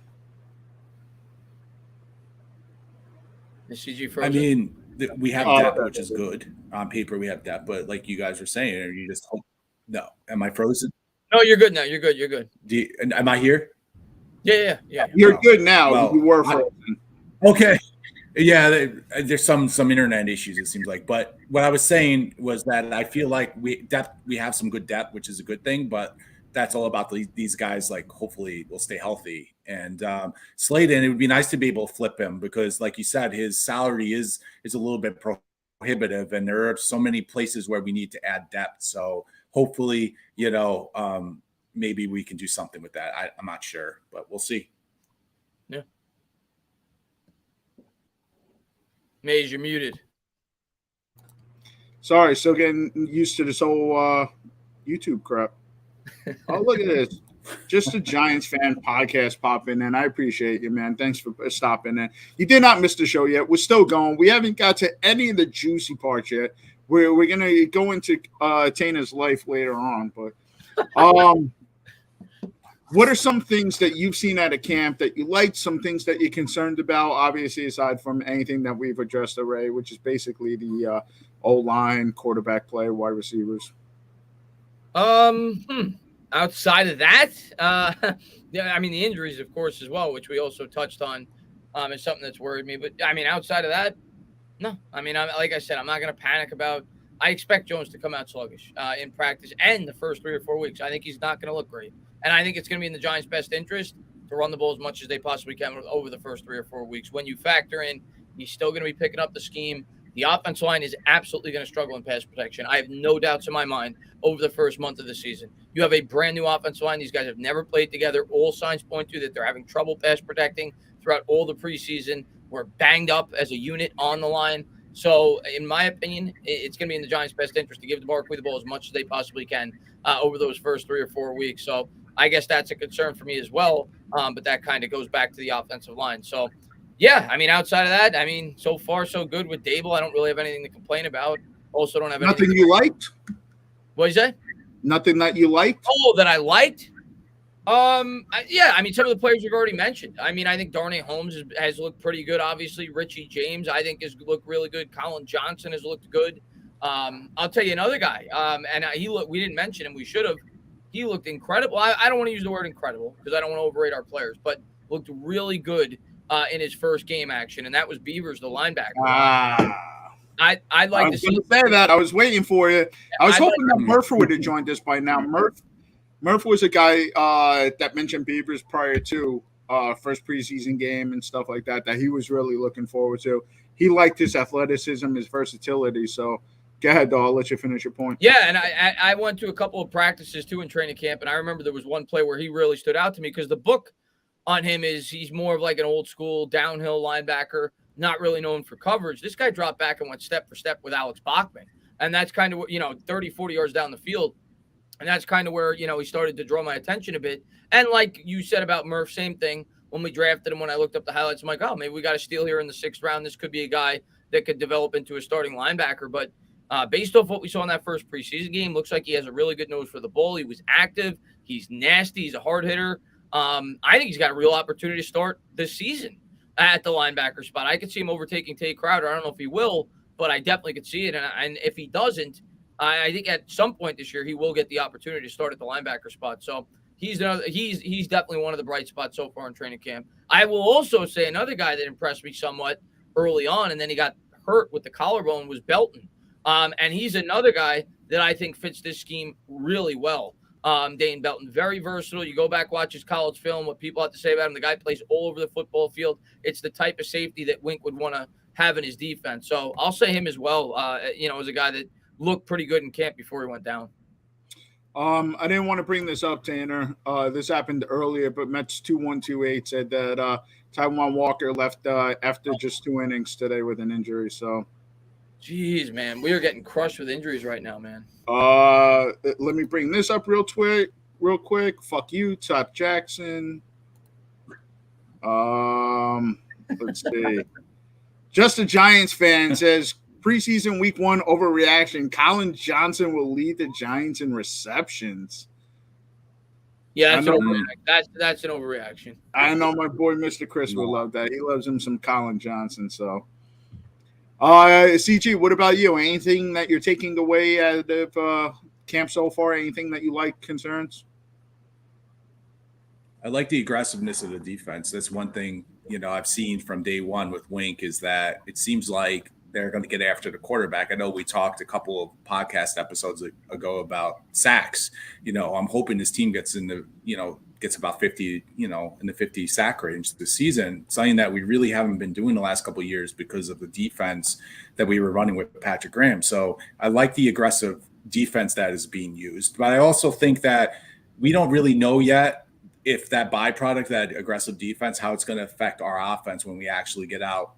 The CG frozen. I mean, we have depth, which is good. On paper, we have depth, but like you guys were saying, are you just hope? No. Am I frozen? No, you're good now. You're good. Am I here? Yeah. You're good now. Well, you were frozen. Okay. Yeah, there's some internet issues, it seems like. But what I was saying was that I feel like we have some good depth, which is a good thing, but that's all about these guys, like, hopefully will stay healthy. And Slayton, it would be nice to be able to flip him because, like you said, his salary is a little bit prohibitive, and there are so many places where we need to add depth. So hopefully, maybe we can do something with that. I'm not sure, but we'll see. Yeah. Maze, you're muted. Sorry, still getting used to this whole YouTube crap. Oh, look at this. Just a Giants fan podcast popping in. I appreciate you, man. Thanks for stopping in. You did not miss the show yet. We're still going. We haven't got to any of the juicy parts yet. We're going to go into Tana's life later on. But what are some things that you've seen at a camp that you liked, some things that you're concerned about, obviously, aside from anything that we've addressed already, which is basically the O-line, quarterback play, wide receivers? Outside of that, I mean, the injuries, of course, as well, which we also touched on, is something that's worried me. But, I mean, outside of that, no. I mean, like I said, I'm not going to panic about – I expect Jones to come out sluggish in practice and the first 3 or 4 weeks. I think he's not going to look great. And I think it's going to be in the Giants' best interest to run the ball as much as they possibly can over the first 3 or 4 weeks. When you factor in, he's still going to be picking up the scheme. The offensive line is absolutely going to struggle in pass protection. I have no doubts in my mind over the first month of the season. You have a brand new offensive line. These guys have never played together. All signs point to that they're having trouble pass protecting throughout all the preseason. We're banged up as a unit on the line. So, in my opinion, it's going to be in the Giants' best interest to give Barkley the ball as much as they possibly can over those first 3 or 4 weeks. So, I guess that's a concern for me as well. But that kind of goes back to the offensive line. So, yeah, I mean, outside of that, I mean, so far so good with Dable. I don't really have anything to complain about. Also, don't have nothing you liked. What did you say? Nothing that you liked. Oh, that I liked. Yeah, I mean, some of the players we've already mentioned. I mean, I think Darnay Holmes has looked pretty good. Obviously, Richie James, I think, has looked really good. Colin Johnson has looked good. I'll tell you another guy. And we didn't mention him. We should have. He looked incredible. I don't want to use the word incredible because I don't want to overrate our players, but looked really good in his first game action, and that was Beavers, the linebacker. I'd like to see that. I was waiting for you. I was hoping that Murph would have joined us by now. Murph was a guy that mentioned Beavers prior to first preseason game and stuff like that he was really looking forward to. He liked his athleticism, his versatility. So go ahead, though. I'll let you finish your point. Yeah, and I went to a couple of practices, too, in training camp, and I remember there was one play where he really stood out to me because the book on him is he's more of like an old school downhill linebacker, not really known for coverage. This guy dropped back and went step for step with Alex Bachman. And that's kind of, 30, 40 yards down the field. And that's kind of where, he started to draw my attention a bit. And like you said about Murph, same thing. When we drafted him, when I looked up the highlights, I'm like, oh, maybe we got a steal here in the 6th round. This could be a guy that could develop into a starting linebacker. But based off what we saw in that first preseason game, looks like he has a really good nose for the ball. He was active. He's nasty. He's a hard hitter. I think he's got a real opportunity to start this season at the linebacker spot. I could see him overtaking Tate Crowder. I don't know if he will, but I definitely could see it. And if he doesn't, I think at some point this year he will get the opportunity to start at the linebacker spot. So he's definitely one of the bright spots so far in training camp. I will also say another guy that impressed me somewhat early on, and then he got hurt with the collarbone, was Belton. And he's another guy that I think fits this scheme really well. Dane Belton, very versatile. You go back, watch his college film, what people have to say about him. The guy plays all over the football field. It's the type of safety that Wink would want to have in his defense. So I'll say him as well, as a guy that looked pretty good in camp before he went down. I didn't want to bring this up, Tanner. This happened earlier, but Mets 2128 said that Taiwan Walker left after just 2 innings today with an injury. So, Jeez, man, we are getting crushed with injuries right now, man. let me bring this up real quick. Real quick. Fuck you, Top Jackson. Let's see. Just a Giants fan says preseason week 1 overreaction. Colin Johnson will lead the Giants in receptions. Yeah, that's an overreaction. That's an overreaction. I know my boy Mr. Chris will love that. He loves him some Colin Johnson. So, CG, what about you? Anything that you're taking away out of camp so far? Anything that you like, concerns? I like the aggressiveness of the defense. That's one thing, I've seen from day one with Wink is that it seems like they're going to get after the quarterback. I know we talked a couple of podcast episodes ago about sacks. I'm hoping this team gets gets about 50, in the 50 sack range this season, something that we really haven't been doing the last couple of years because of the defense that we were running with Patrick Graham. So I like the aggressive defense that is being used, but I also think that we don't really know yet if that byproduct, that aggressive defense, how it's going to affect our offense when we actually get out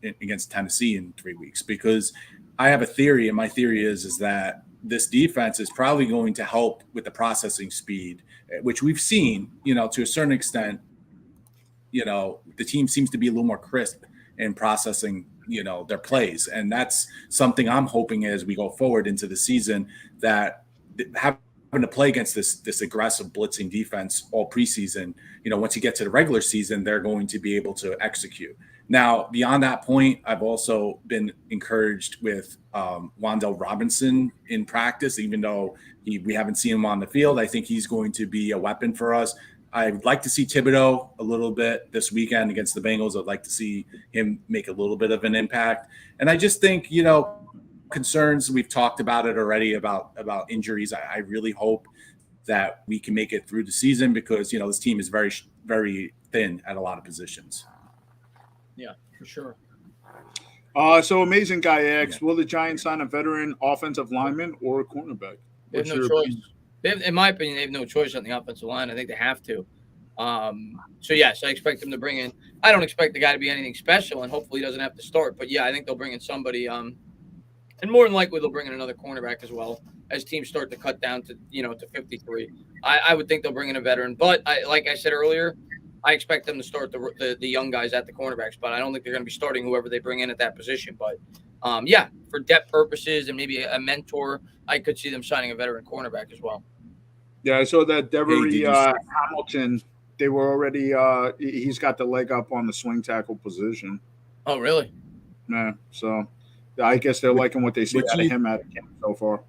against Tennessee in 3 weeks. Because I have a theory, and my theory is that this defense is probably going to help with the processing speed, which we've seen, to a certain extent. The team seems to be a little more crisp in processing, their plays, and that's something I'm hoping as we go forward into the season that having to play against this aggressive blitzing defense all preseason, once you get to the regular season, they're going to be able to execute. Now, beyond that point, I've also been encouraged with Wan'Dale Robinson in practice, even though we haven't seen him on the field. I think he's going to be a weapon for us. I'd like to see Thibodeau a little bit this weekend against the Bengals. I'd like to see him make a little bit of an impact. And I just think, concerns, we've talked about it already about injuries. I really hope that we can make it through the season because this team is very, very thin at a lot of positions. Yeah, for sure. So Amazing Guy asks, will the Giants sign a veteran offensive lineman or a cornerback? They have no choice. In my opinion, they have no choice on the offensive line. I think they have to. So yes, I expect them to bring in. I don't expect the guy to be anything special, and hopefully he doesn't have to start. But yeah, I think they'll bring in somebody. And more than likely, they'll bring in another cornerback as well as teams start to cut down to, to 53. I would think they'll bring in a veteran. But like I said earlier, I expect them to start the young guys at the cornerback spot. I don't think they're going to be starting whoever they bring in at that position. But, yeah, for depth purposes and maybe a mentor, I could see them signing a veteran cornerback as well. Yeah, I saw that Devery Hamilton, they were already he's got the leg up on the swing tackle position. Oh, really? Yeah, so – I guess they're liking what they see out of him at camp so far.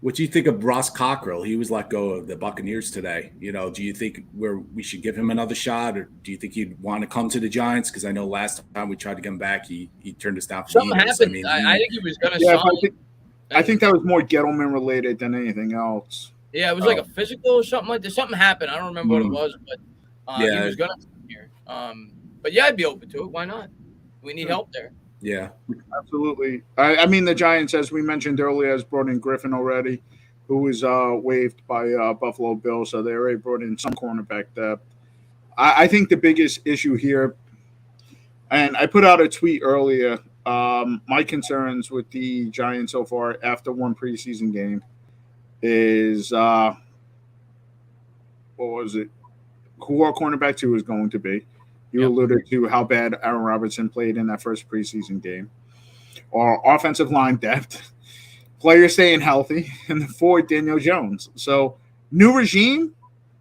What do you think of Ross Cockrell? He was let go of the Buccaneers today. Do you think we should give him another shot, or do you think he'd want to come to the Giants? Because I know last time we tried to get him back, he turned us down for something happened. I think he was going to sign. I think that was more Gettleman related than anything else. Yeah, it was like a physical or something like that. Something happened. I don't remember what it was, but he was going to come here. But yeah, I'd be open to it. Why not? We need help there. Yeah, absolutely. I mean, the Giants, as we mentioned earlier, has brought in Griffin already, who was waived by Buffalo Bills. So they already brought in some cornerback depth. I think the biggest issue here, and I put out a tweet earlier, my concerns with the Giants so far after one preseason game is, what was it? Who our cornerback 2 is going to be. You alluded to how bad Aaron Robertson played in that first preseason game. Or offensive line depth, players staying healthy, and the 4, Daniel Jones. So, new regime,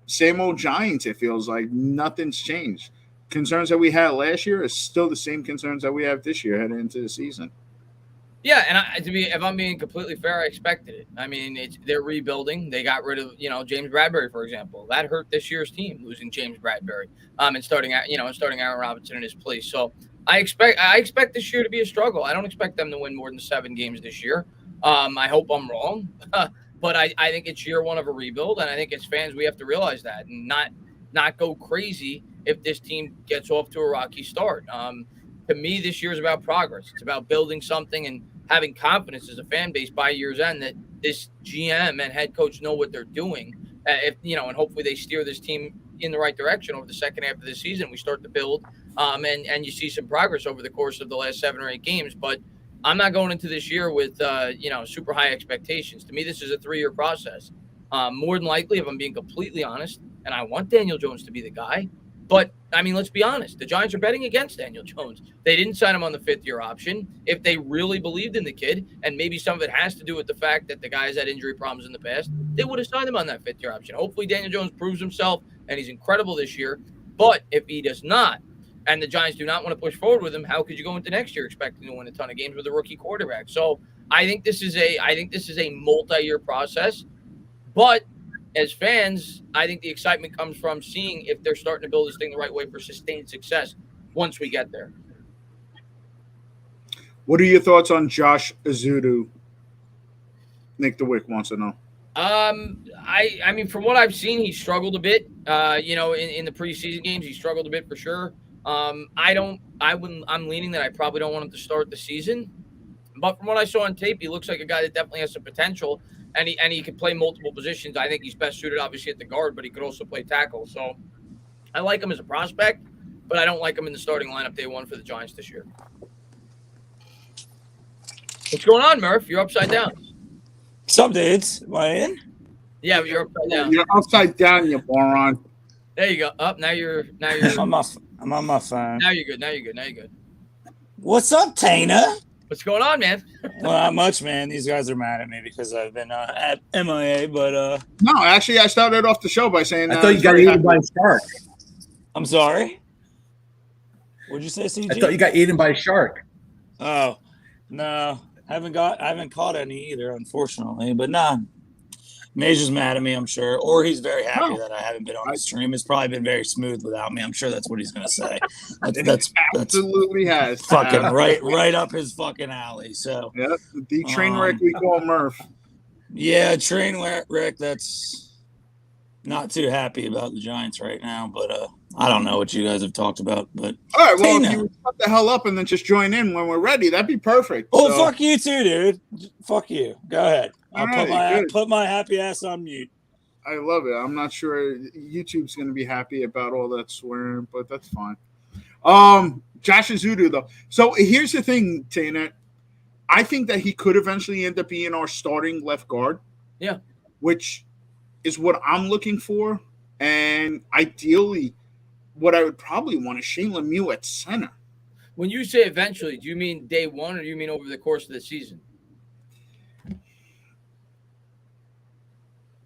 same old Giants, it feels like. Nothing's changed. Concerns that we had last year are still the same concerns that we have this year heading into the season. Yeah, and if I'm being completely fair, I expected it. I mean, they're rebuilding. They got rid of, James Bradbury, for example. That hurt this year's team, losing James Bradbury, and starting Aaron Robinson in his place. So I expect this year to be a struggle. I don't expect them to win more than 7 games this year. I hope I'm wrong, but I think it's year 1 of a rebuild, and I think as fans we have to realize that and not go crazy if this team gets off to a rocky start. To me, this year is about progress. It's about building something and having confidence as a fan base by year's end that this GM and head coach know what they're doing. If and hopefully they steer this team in the right direction over the second half of the season. We start to build, and you see some progress over the course of the last 7 or 8 games. But I'm not going into this year with super high expectations. To me, this is a 3-year process. More than likely, if I'm being completely honest, and I want Daniel Jones to be the guy. But, I mean, let's be honest. The Giants are betting against Daniel Jones. They didn't sign him on the 5th-year option. If they really believed in the kid, and maybe some of it has to do with the fact that the guy's had injury problems in the past, they would have signed him on that 5th-year option. Hopefully Daniel Jones proves himself, and he's incredible this year. But if he does not, and the Giants do not want to push forward with him, how could you go into next year expecting to win a ton of games with a rookie quarterback? So I think this is a multi-year process. But as fans, I think the excitement comes from seeing if they're starting to build this thing the right way for sustained success once we get there. What are your thoughts on Josh Ezeudu? Nick DeWick wants to know. I mean, from what I've seen, he struggled a bit. In the preseason games, he struggled a bit for sure. I'm leaning that I probably don't want him to start the season. But from what I saw on tape, he looks like a guy that definitely has some potential. And he can play multiple positions. I think he's best suited, obviously, at the guard, but he could also play tackle. So I like him as a prospect, but I don't like him in the starting lineup day one for the Giants this year. What's going on, Murph? You're upside down. What's up, dudes? Am I in? Yeah, but you're upside down. You're upside down, you moron. There you go. Up. Now you're. I'm on my phone. Now you're good. What's up, Tana? What's going on, man? Well, not much, man. These guys are mad at me because I've been at MIA, but No, actually, I started off the show by saying I thought you got eaten by a shark. I'm sorry. What'd you say, CG? I thought you got eaten by a shark. Oh, no. I haven't caught any either, unfortunately. But nah, Major's mad at me, I'm sure. Or he's very happy that I haven't been on the stream. It's probably been very smooth without me. I'm sure that's what he's gonna say. That's absolutely has fucking right up his fucking alley. So yeah, the train wreck we call Murph. Yeah, train wreck that's not too happy about the Giants right now, but I don't know what you guys have talked about. But all right, well, if you shut the hell up and then just join in when we're ready, that'd be perfect. Oh, so. Fuck you too, dude. Fuck you. Go ahead. I'll put my happy ass on mute. I love it. I'm not sure YouTube's going to be happy about all that swearing, but that's fine. Josh Ezeudu, though. So here's the thing, Tana. I think that he could eventually end up being our starting left guard. Yeah. Which is what I'm looking for. And ideally, what I would probably want is Shane Lemieux at center. When you say eventually, do you mean day one or do you mean over the course of the season?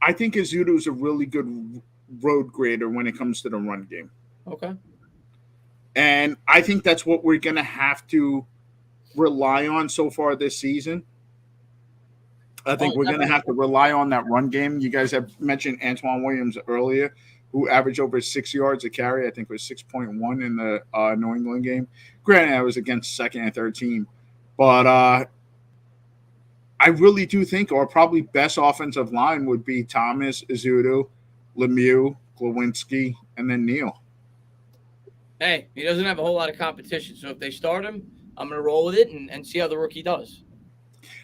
I think Ezeudu is a really good road grader when it comes to the run game. Okay. And I think that's what we're going to have to rely on so far this season. I think we're going to have to rely on that run game. You guys have mentioned Antoine Williams earlier, who averaged over 6 yards a carry. I think it was 6.1 in the New England game. Granted, that was against second and third team. But I really do think our probably best offensive line would be Thomas, Ezeudu, Lemieux, Glowinski, and then Neal. Hey, he doesn't have a whole lot of competition. So if they start him, I'm going to roll with it and see how the rookie does.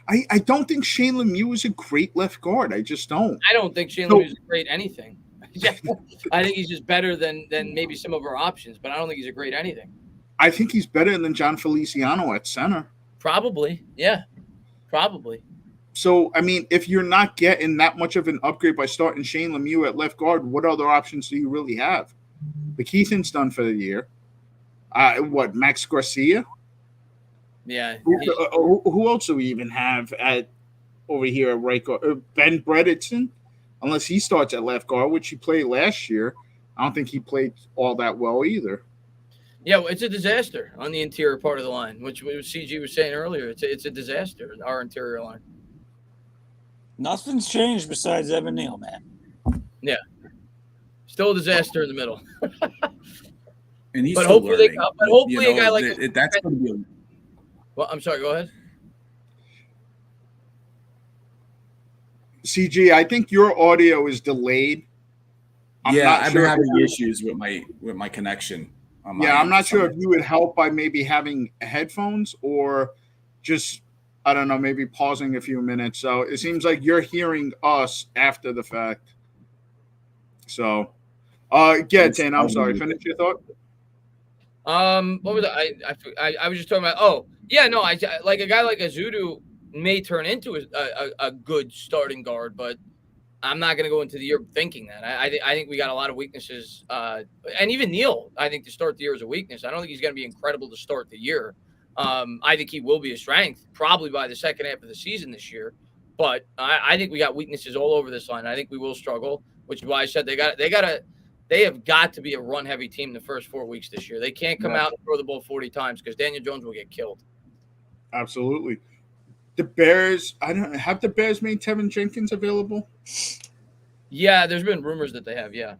I don't think Shane Lemieux is a great left guard. I just don't. I don't think Shane Lemieux is a great anything. I think he's just better than maybe some of our options, but I don't think he's a great anything. I think he's better than John Feliciano at center. Probably, yeah. Probably. So, I mean, if you're not getting that much of an upgrade by starting Shane Lemieux at left guard, what other options do you really have? McKeithen's done for the year. Max Garcia? Yeah. Who else do we even have over here at right guard? Ben Bredesen, unless he starts at left guard, which he played last year. I don't think he played all that well either. Yeah, well, it's a disaster on the interior part of the line, which CG was saying earlier. It's a disaster, our interior line. Nothing's changed besides Evan Neal, man. Yeah. Still a disaster in the middle. And he's but still hopefully, learning. A guy like that's going to be. Well, I'm sorry. Go ahead. CG, I think your audio is delayed. I've been having issues with my connection. I'm not sure if you would help by maybe having headphones or just I don't know, maybe pausing a few minutes. So it seems like you're hearing us after the fact. So, Tan, I'm sorry. Finish your thought. What was it? I was just talking about. Oh, yeah, no, I like a guy like Azudu may turn into a good starting guard, but I'm not going to go into the year thinking that. I think we got a lot of weaknesses, and even Neal, I think to start the year is a weakness. I don't think he's going to be incredible to start the year. I think he will be a strength probably by the second half of the season this year, but I think we got weaknesses all over this line. I think we will struggle, which is why I said they have got to be a run heavy team the first 4 weeks this year. They can't come out and throw the ball 40 times because Daniel Jones will get killed. Absolutely. The Bears, have the Bears made Tevin Jenkins available? Yeah, there's been rumors that they have, yeah.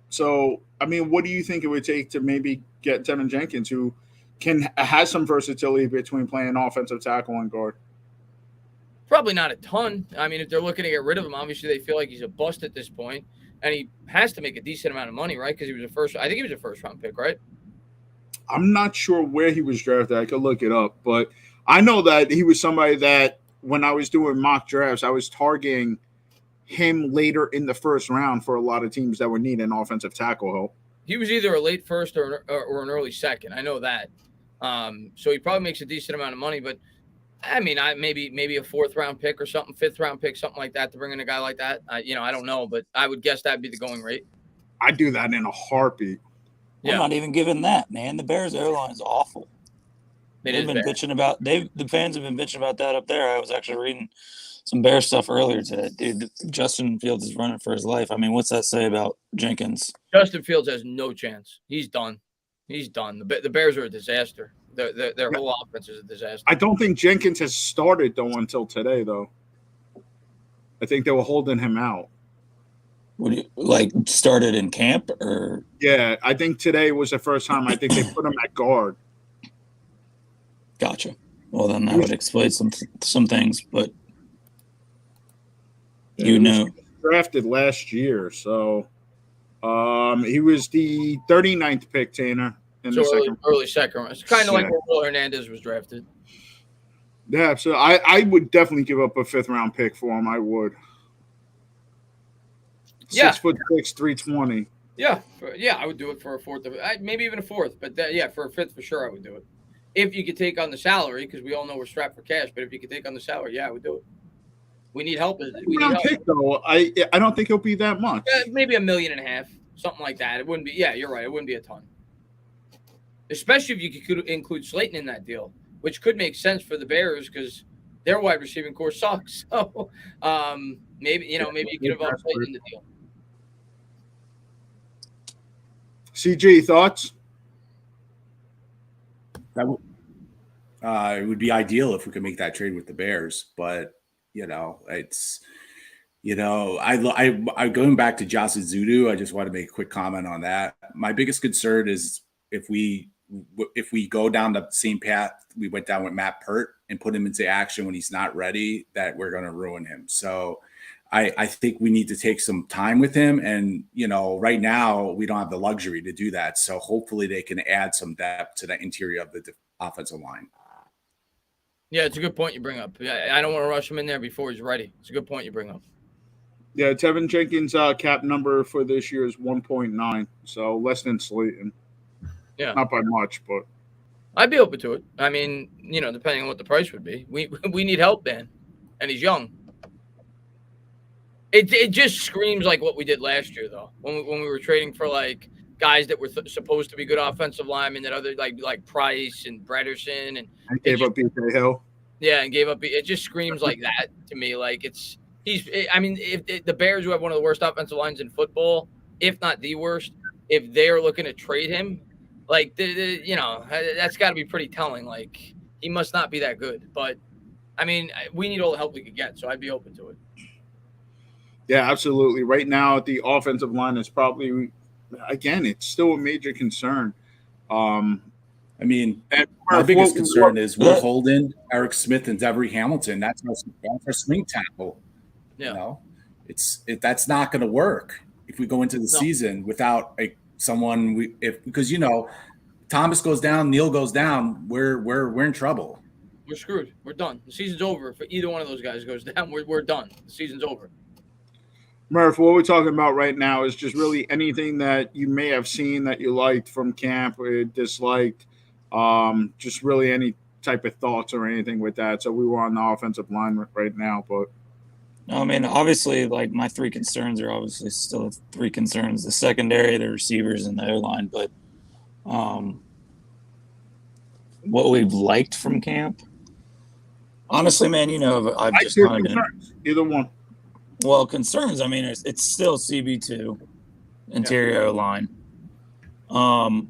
So, I mean, what do you think it would take to maybe get Tevin Jenkins, who has some versatility between playing offensive tackle and guard? Probably not a ton. I mean, if they're looking to get rid of him, obviously they feel like he's a bust at this point, and he has to make a decent amount of money, right? Because I think he was a first-round pick, right? I'm not sure where he was drafted. I could look it up, but I know that he was somebody that when I was doing mock drafts, I was targeting him later in the first round for a lot of teams that would need an offensive tackle help. He was either a late first or an early second. I know that. So he probably makes a decent amount of money, but I mean, maybe a 4th-round pick or something, 5th-round pick, something like that to bring in a guy like that. I don't know, but I would guess that'd be the going rate. I'd do that in a heartbeat. I'm not even giving that, man. The Bears airline is awful. They've been bitching about the fans have been bitching about that up there. I was actually reading some Bear stuff earlier today. Dude, Justin Fields is running for his life. I mean, what's that say about Jenkins? Justin Fields has no chance. He's done. He's done. The Bears are a disaster. Their whole offense is a disaster. I don't think Jenkins has started though until today, though. I think they were holding him out. What do you started in camp or? Yeah, I think today was the first time. I think they put him at guard. Gotcha. Well, then that would explain some things, but he was drafted last year, so he was the 39th pick, Tanner. Early second round. It's kind of like where Will Hernandez was drafted. Yeah, so I would definitely give up a 5th-round pick for him. I would. 6'6", 320. Yeah, I would do it for a 4th, maybe even a 4th, but for a 5th for sure, I would do it. If you could take on the salary, because we all know we're strapped for cash, but if you could take on the salary, I would do it. We need help. Pick though, I don't think it'll be that much. Maybe $1.5 million, something like that. It wouldn't be. Yeah, you're right. It wouldn't be a ton. Especially if you could include Slayton in that deal, which could make sense for the Bears because their wide receiving core sucks. So maybe you could involve Slayton in the deal. CG, thoughts? That it would be ideal if we could make that trade with the Bears, but it's I going back to Josh Azudu, I just want to make a quick comment on that. My biggest concern is if we go down the same path we went down with Matt Pert and put him into action when he's not ready, that we're going to ruin him. So I think we need to take some time with him. And, right now we don't have the luxury to do that. So hopefully they can add some depth to the interior of the offensive line. Yeah, it's a good point you bring up. I don't want to rush him in there before he's ready. It's a good point you bring up. Yeah, Tevin Jenkins' cap number for this year is 1.9, so less than Slayton. Yeah. Not by much, but. I'd be open to it. I mean, depending on what the price would be. We need help, man. And he's young. It just screams like what we did last year, though, when we were trading for guys that were supposed to be good offensive linemen, that other like Price and Brederson, and gave up BK Hill. Yeah, and gave up. It just screams like that to me. Like if the Bears, who have one of the worst offensive lines in football, if not the worst, if they're looking to trade him, that's got to be pretty telling. Like he must not be that good. But I mean, we need all the help we could get, so I'd be open to it. Yeah, absolutely. Right now, the offensive line is probably, again, it's still a major concern. My biggest concern is we're holding Eric Smith and Devery Hamilton. That's our swing tackle. Yeah. That's not going to work if we go into the season without someone. Because Thomas goes down, Neal goes down, we're in trouble. we're screwed. We're done. The season's over. If either one of those guys goes down, we're done. The season's over. Murph, what we're talking about right now is just really anything that you may have seen that you liked from camp or disliked, just really any type of thoughts or anything with that. So we were on the offensive line right now, but I mean, obviously, like my three concerns are obviously still three concerns: the secondary, the receivers, and the O line. But what we've liked from camp, honestly, man, I've just kind of concerns. Either one. Well, concerns. I mean, it's still CB2, interior line, and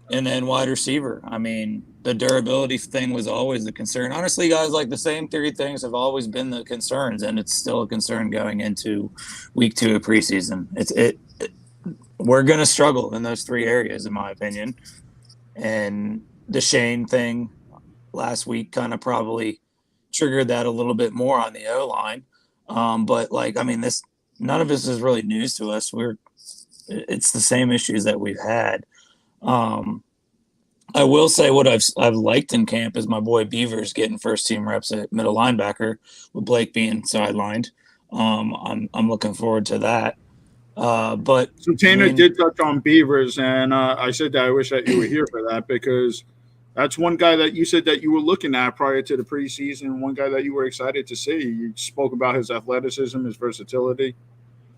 then wide receiver. I mean, the durability thing was always the concern. Honestly, guys, like the same three things have always been the concerns, and it's still a concern going into week 2 of preseason. We're gonna struggle in those three areas, in my opinion. And the Shane thing last week kind of probably triggered that a little bit more on the O line. But like, I mean, none of this is really news to us. It's the same issues that we've had. I will say what I've liked in camp is my boy Beavers getting first team reps at middle linebacker with Blake being sidelined. I'm looking forward to that. But so Tanner did touch on Beavers, and I said that I wish that you were here for that because that's one guy that you said that you were looking at prior to the preseason, one guy that you were excited to see. You spoke about his athleticism, his versatility.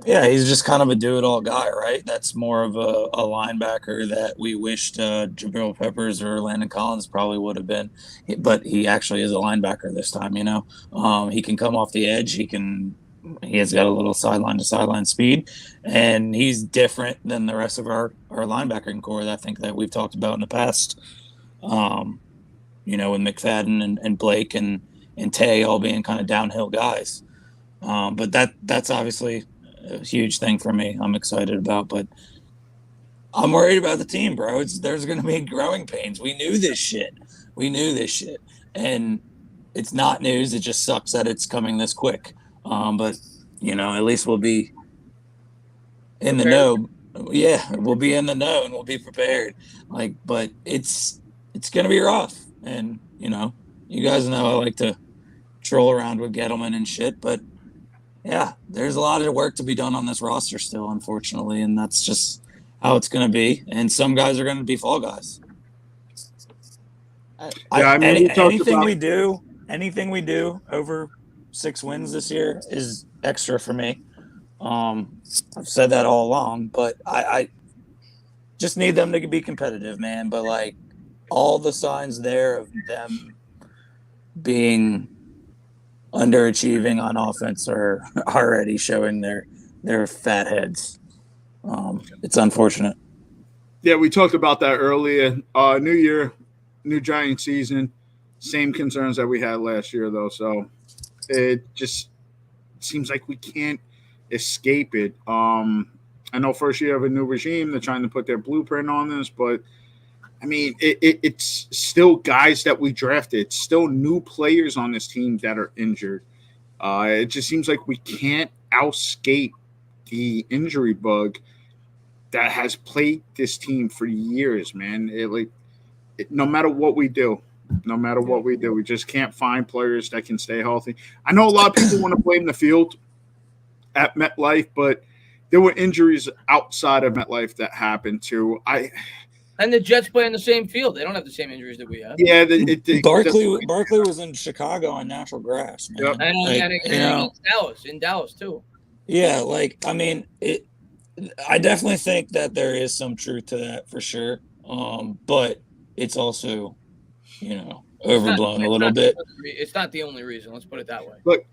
Yeah, he's just kind of a do-it-all guy, right? That's more of a linebacker that we wished Jabril Peppers or Landon Collins probably would have been. But he actually is a linebacker this time, He can come off the edge. He has got a little sideline-to-sideline speed, and he's different than the rest of our linebacking core that I think that we've talked about in the past. With McFadden and Blake and Tay all being kind of downhill guys. But that's obviously a huge thing for me. I'm excited about, but I'm worried about the team, bro. There's going to be growing pains. We knew this shit. And it's not news. It just sucks that it's coming this quick. But at least we'll be in the know. Yeah, we'll be in the know and we'll be prepared. But it's going to be rough. And, you guys know I like to troll around with Gettleman and shit. But, yeah, there's a lot of work to be done on this roster still, unfortunately. And that's just how it's going to be. And some guys are going to be fall guys. Anything we do over 6 wins this year is extra for me. I've said that all along. But I just need them to be competitive, man. But, all the signs there of them being underachieving on offense are already showing their fat heads. It's unfortunate. Yeah, we talked about that earlier. New year, new Giant season, same concerns that we had last year, though. So it just seems like we can't escape it. I know first year of a new regime, they're trying to put their blueprint on this, but I mean, it's still guys that we drafted. It's still new players on this team that are injured. It just seems like we can't escape the injury bug that has plagued this team for years, man. No matter what we do, we just can't find players that can stay healthy. I know a lot of people want to blame the field at MetLife, but there were injuries outside of MetLife that happened too. And the Jets play in the same field. They don't have the same injuries that we have. Yeah, Barkley was in Chicago on natural grass, man. Yep. In Dallas too. Yeah, I definitely think that there is some truth to that for sure. But it's also, overblown a little bit. It's not the only reason. Let's put it that way. But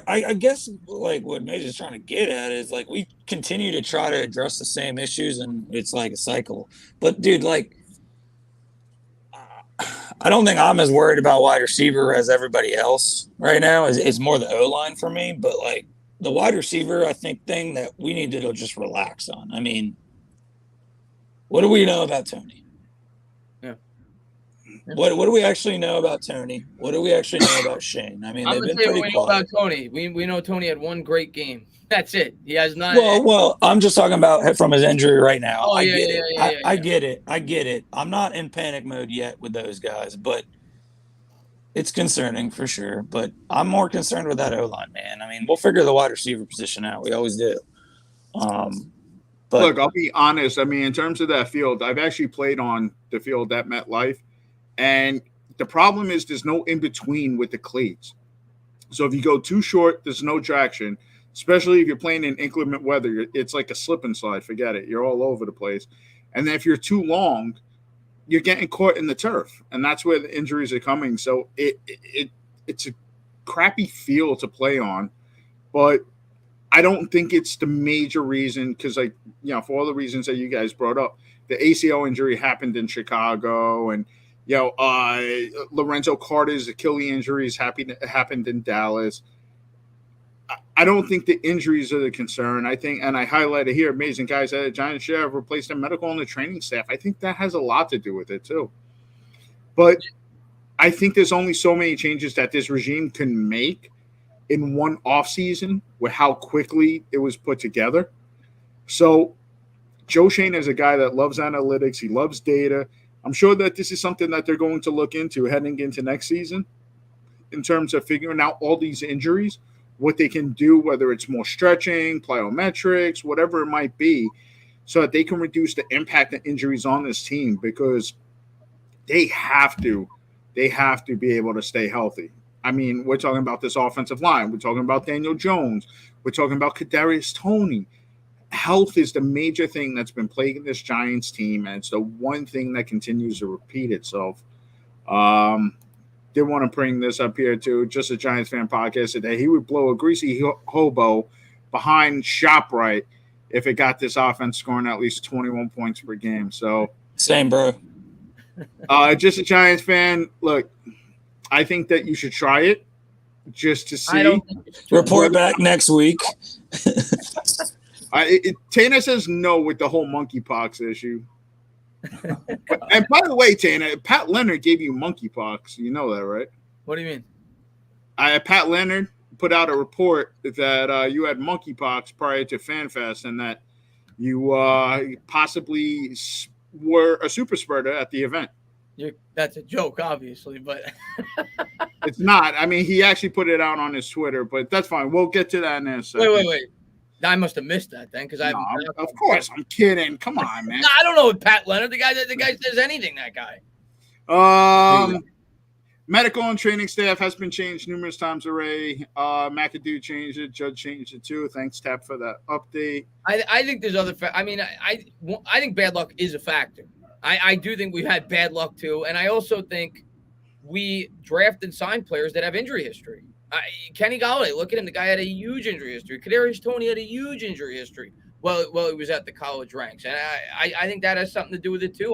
I guess what Major's trying to get at is we continue to try to address the same issues and it's like a cycle. But dude, I don't think I'm as worried about wide receiver as everybody else right now. It's more the O line for me. But the wide receiver, I think thing that we need to just relax on. I mean, what do we know about Tony? What do we actually know about Tony? What do we actually know about Shane? I mean, they've been pretty quiet. Know about Tony. We know Tony had one great game. That's it. He has not. Well, I'm just talking about from his injury right now. Oh, I get it. I'm not in panic mode yet with those guys, but It's concerning for sure, but I'm more concerned with that O-line, man. I mean, we'll figure the wide receiver position out. We always do. But Look, I'll be honest. I mean, in terms of that field, I've actually played on the field at MetLife, and the problem is there's no in between with the cleats. So if you go too short, there's no traction, especially if you're playing in inclement weather. It's like a slip and slide. Forget it. You're all over the place. And then if you're too long, you're getting caught in the turf, and that's where the injuries are coming. So it's a crappy field to play on, but I don't think it's the major reason because, like, for all the reasons that you guys brought up, the ACL injury happened in Chicago, and Lorenzo Carter's Achilles injuries happened in Dallas. I don't think the injuries are the concern. I think, and I highlighted here, amazing guys at Giants should have replaced their medical and the training staff. I think that has a lot to do with it too. But I think there's only so many changes that this regime can make in one offseason with how quickly it was put together. So Joe Shane is a guy that loves analytics. He loves data. I'm sure that this is something that they're going to look into heading into next season in terms of figuring out all these injuries, what they can do, whether it's more stretching, plyometrics, whatever it might be, so that they can reduce the impact of injuries on this team because they have to be able to stay healthy. I mean, we're talking about this offensive line. We're talking about Daniel Jones. We're talking about Kadarius Toney. Health is the major thing that's been plaguing this Giants team, and it's the one thing that continues to repeat itself. Did want to bring this up here too. Just a Giants fan podcast today. He would blow a greasy hobo behind ShopRite if it got this offense scoring at least 21 points per game. So same, bro. Just a Giants fan. Look, I think that you should try it just to see. Report back next week. Tana says no with the whole monkeypox issue. And by the way, Tana, Pat Leonard gave you monkeypox. You know that, right? What do you mean? Pat Leonard put out a report that you had monkeypox prior to FanFest and that you possibly were a super spreader at the event. That's a joke, obviously, but it's not. I mean, he actually put it out on his Twitter, but that's fine. We'll get to that in a second. Wait. I must have missed that then because of course, I'm kidding. Come on, man. I don't know Pat Leonard. The guy says anything. That guy. Medical and training staff has been changed numerous times already. McAdoo changed it. Judge changed it too. Thanks, Tap, for that update. I think there's other. I think bad luck is a factor. I do think we've had bad luck too, and I also think we draft and sign players that have injury history. Kenny Golladay, look at him. The guy had a huge injury history. Kadarius Toney had a huge injury history. Well, he was at the college ranks, and I think that has something to do with it too.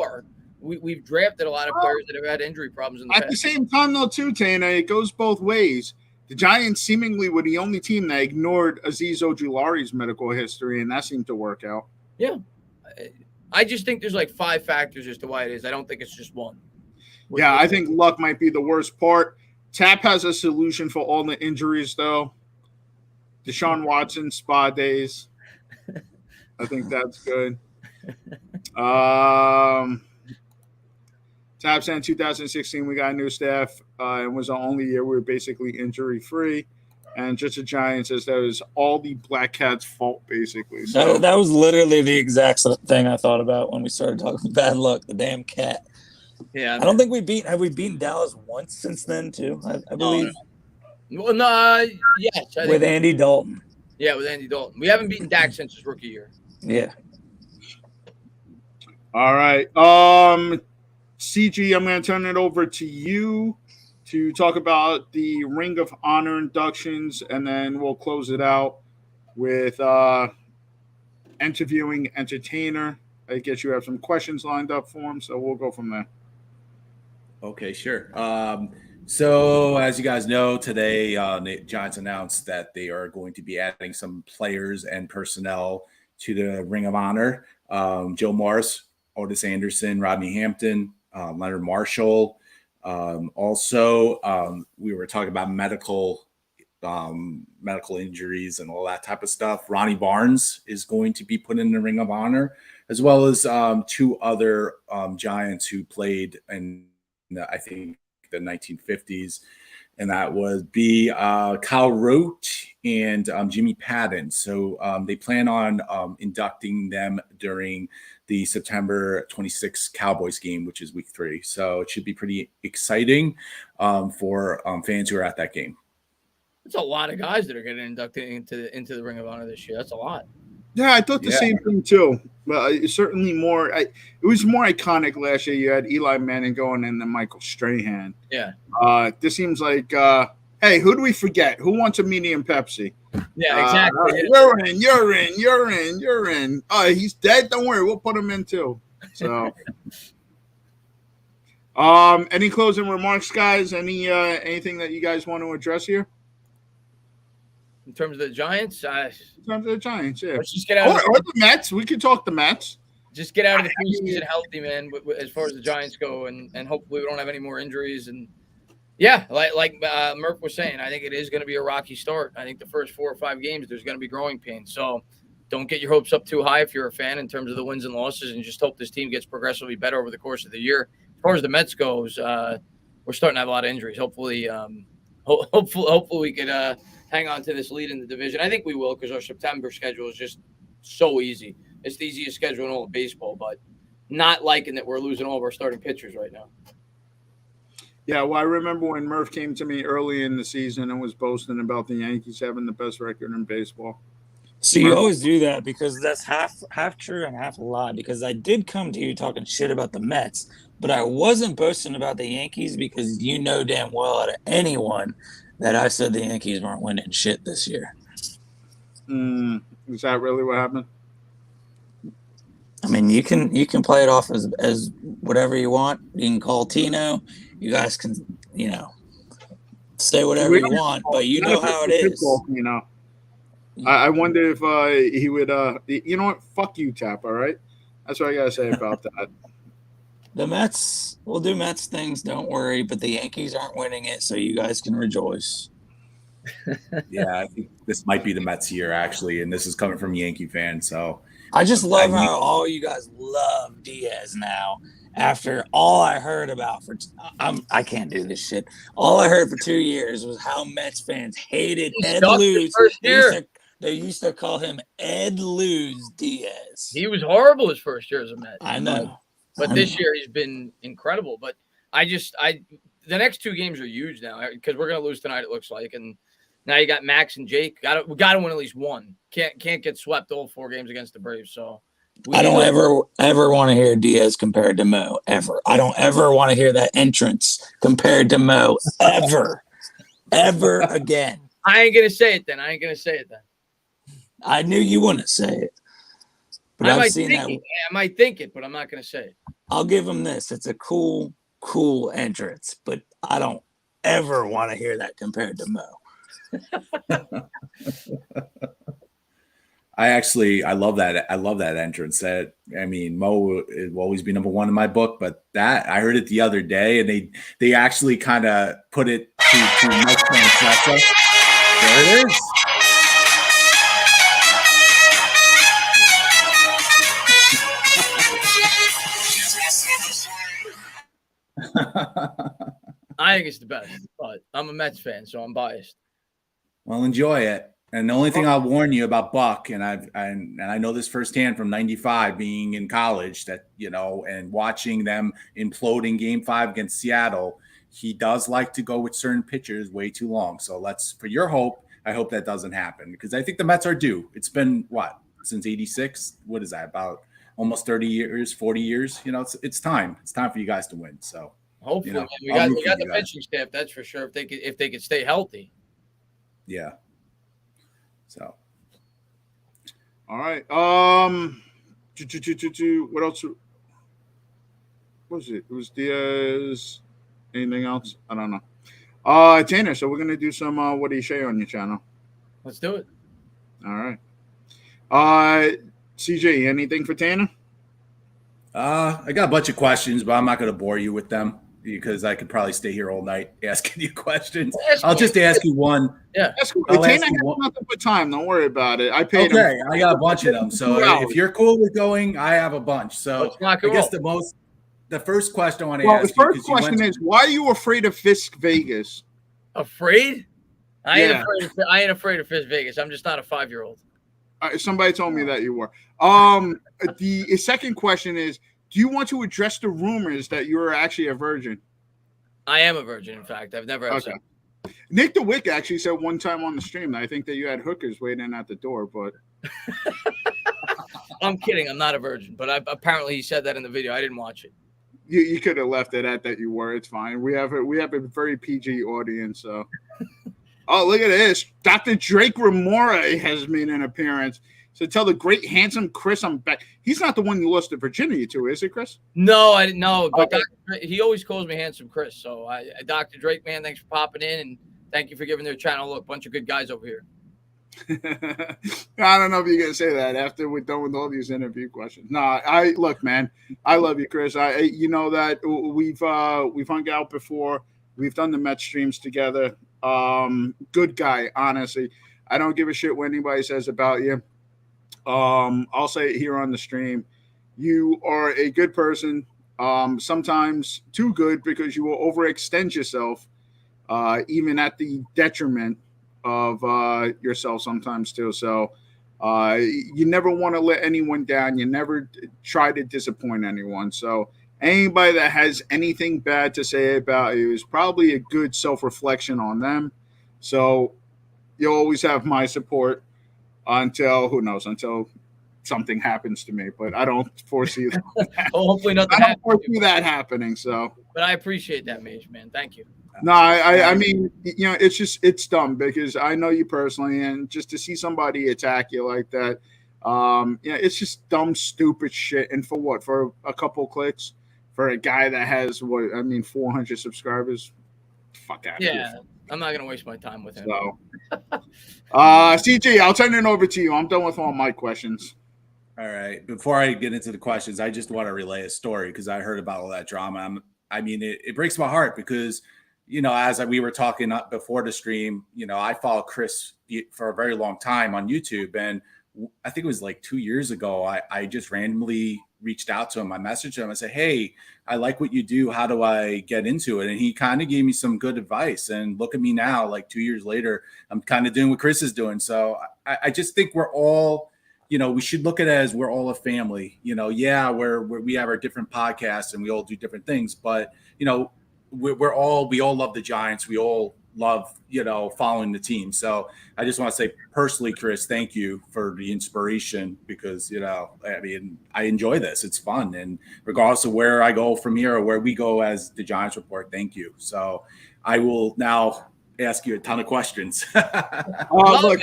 We've drafted a lot of players that have had injury problems in the past. At the same time, though, too, Tana, it goes both ways. The Giants seemingly were the only team that ignored Azeez Ojulari's medical history, and that seemed to work out. Yeah, I just think there's like 5 factors as to why it is. I don't think it's just one. Yeah, I think luck might be the worst part. Tap has a solution for all the injuries, though. Deshaun Watson, spa days. I think that's good. Tap said in 2016, we got a new staff. It was the only year we were basically injury-free. And just a Giant says that was all the Black Cats' fault, basically. So that was literally the exact thing I thought about when we started talking bad luck, the damn cat. Yeah, I don't think have we beaten Dallas once since then too? I believe. Well, no, yes, with Andy Dalton. Yeah, with Andy Dalton. We haven't beaten Dak since his rookie year. Yeah. All right. CG, I'm going to turn it over to you to talk about the Ring of Honor inductions, and then we'll close it out with interviewing Entertainah. I guess you have some questions lined up for him, so we'll go from there. Okay, sure. So as you guys know, today the Giants announced that they are going to be adding some players and personnel to the Ring of Honor. Joe Morris, Otis Anderson, Rodney Hampton, Leonard Marshall. Also, we were talking about medical injuries and all that type of stuff. Ronnie Barnes is going to be put in the Ring of Honor, as well as 2 other Giants who played in, I think, the 1950s. And that was B. Kyle Rote and Jimmy Patton. So they plan on inducting them during the September 26th Cowboys game, which is week 3. So it should be pretty exciting for fans who are at that game. It's a lot of guys that are getting inducted into the Ring of Honor this year. That's a lot. Yeah, I thought the same thing too. But it's certainly more. It was more iconic last year. You had Eli Manning going and then Michael Strahan. Yeah. This seems like, hey, who do we forget? Who wants a medium Pepsi? Yeah, exactly. You're in. He's dead. Don't worry, we'll put him in too. So, any closing remarks, guys? Anything that you guys want to address here? In terms of the Giants, yeah. Let's just get out or the Mets. We could talk the Mets. Just get out of the preseason healthy, man. As far as the Giants go, and hopefully we don't have any more injuries. And yeah, like Murph was saying, I think it is going to be a rocky start. I think the first 4 or 5 games there's going to be growing pains. So don't get your hopes up too high if you're a fan in terms of the wins and losses, and just hope this team gets progressively better over the course of the year. As far as the Mets goes, we're starting to have a lot of injuries. Hopefully, hopefully we could hang on to this lead in the division. I think we will, because our September schedule is just so easy. It's the easiest schedule in all of baseball, but not liking that we're losing all of our starting pitchers right now. Yeah, well, I remember when Murph came to me early in the season and was boasting about the Yankees having the best record in baseball. So you always do that because that's half true and half a lie, because I did come to you talking shit about the Mets, but I wasn't boasting about the Yankees because you know damn well out of anyone that I said the Yankees weren't winning shit this year. Is that really what happened? I mean, you can play it off as whatever you want. You can call Tino. You guys can, say whatever you want, but you know how it is. I wonder if he would. You know what? Fuck you, Tap. All right, that's what I gotta say about that. The Mets will do Mets things, don't worry, but the Yankees aren't winning it, so you guys can rejoice. Yeah, I think this might be the Mets year, actually, and this is coming from a Yankee fan. So I just love how all you guys love Diaz now. After all I heard about I can't do this shit. All I heard for 2 years was how Mets fans hated Ed Luz. They used to call him Ed Luz Diaz. He was horrible his first year as a Met. I know. But this year he's been incredible. But the next 2 games are huge now because we're gonna lose tonight, it looks like. And now you got Max and Jake. We gotta win at least one. Can't get swept all 4 games against the Braves. So I don't ever want to hear Diaz compared to Mo ever. I don't ever want to hear that entrance compared to Mo ever again. I ain't gonna say it then. I knew you wouldn't say it. But I might think it, but I'm not gonna say it. I'll give him this. It's a cool entrance, but I don't ever want to hear that compared to Mo. I love that. I love that entrance. Mo will always be number 1 in my book, but that I heard it the other day, and they actually kind of put it to Mike Francesa. There it is. I think it's the best, but I'm a Mets fan, so I'm biased. Well, enjoy it. And the only thing I'll warn you about Buck, and I know this firsthand from '95, being in college, that and watching them implode in Game 5 against Seattle, he does like to go with certain pitchers way too long. So for your hope, I hope that doesn't happen, because I think the Mets are due. It's been since '86? What is that? About almost 30 years, 40 years. It's time. It's time for you guys to win. So hopefully, we got the pitching staff. That's for sure. If they could stay healthy. Yeah. So, all right. What else? What was it? It was Diaz. Anything else? I don't know. Tanner. So we're gonna do some what do you say on your channel? Let's do it. All right. CJ, anything for Tanner? I got a bunch of questions, but I'm not gonna bore you with them, because I could probably stay here all night asking you questions. I'll just ask you one. Yeah. That's cool. Tanner has nothing but time. Don't worry about it. I paid him. Okay, I got a bunch of them. So if you're cool with going, I have a bunch. So I guess the the first question I want to Well, ask the you, first 'cause you went question to- is, why are you afraid of Fisk Vegas? Afraid? I ain't Yeah. afraid of Fisk Vegas. I'm just not a 5-year-old. Somebody told me that you were. The second question is, do you want to address the rumors that you are actually a virgin? I am a virgin, in fact. I've never had Okay. sex. Nick DeWick actually said one time on the stream that I think that you had hookers waiting at the door, but I'm kidding. I'm not a virgin, but apparently he said that in the video. I didn't watch it. you could have left it at that you were. It's fine. We have a very PG audience, so. Oh, look at this. Dr. Drake Ramore has made an appearance. So tell the great, handsome Chris I'm back. He's not the one you lost the virginity to, is it, Chris? No, I didn't know. But he always calls me Handsome Chris. So, Dr. Drake, man, thanks for popping in. And thank you for giving their channel a look. Bunch of good guys over here. I don't know if you're going to say that after we're done with all these interview questions. No, look, man, I love you, Chris. You know that we've hung out before. We've done the Met streams together. Good guy, honestly. I don't give a shit what anybody says about you. I'll say it here on the stream. You are a good person. Sometimes too good because you will overextend yourself, even at the detriment of yourself sometimes too. So you never want to let anyone down. You never try to disappoint anyone. So anybody that has anything bad to say about you is probably a good self-reflection on them. So you'll always have my support until, who knows, until something happens to me. But I don't foresee that. Oh, hopefully nothing I don't happens. foresee that happening. So, But I appreciate that, Mage, man. Thank you. no, I mean, you know, it's dumb because I know you personally, and just to see somebody attack you like that, it's just dumb, stupid shit. And for what? For a couple clicks? For a guy that has 400 subscribers? Fuck out of here. Yeah, I'm not gonna waste my time with him. So, CG, I'll turn it over to you. I'm done with all my questions. All right. Before I get into the questions, I just want to relay a story because I heard about all that drama. It breaks my heart because, as we were talking before the stream, I follow Chris for a very long time on YouTube. And I think it was like 2 years ago, I just randomly reached out to him. I messaged him. I said, hey, I like what you do. How do I get into it? And he kind of gave me some good advice. And look at me now, like 2 years later, I'm kind of doing what Chris is doing. So I just think we're all, we should look at it as we're all a family. We have our different podcasts and we all do different things. But, we all love the Giants. We all love, following the team. So I just want to say personally, Chris, thank you for the inspiration because, I enjoy this. It's fun. And regardless of where I go from here or where we go as the Giants Report, thank you. So I will now ask you a ton of questions. Look,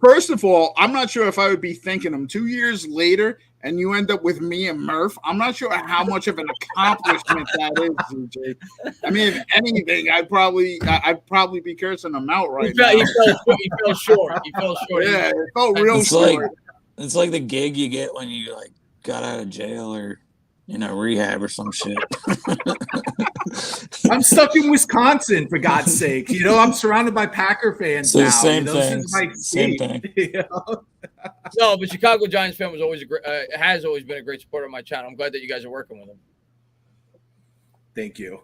first of all, I'm not sure if I would be thinking them 2 years later and you end up with me and Murph. I'm not sure how much of an accomplishment that is, CJ. If anything, I'd probably be cursing him out right now. He fell short. He fell short. Yeah, it felt real short. It's like the gig you get when you got out of jail or rehab or some shit. I'm stuck in Wisconsin, for God's sake. I'm surrounded by Packer fans now. Same thing. Same thing. No, but Chicago Giants fan was always has always been a great supporter of my channel. I'm glad that you guys are working with him. Thank you.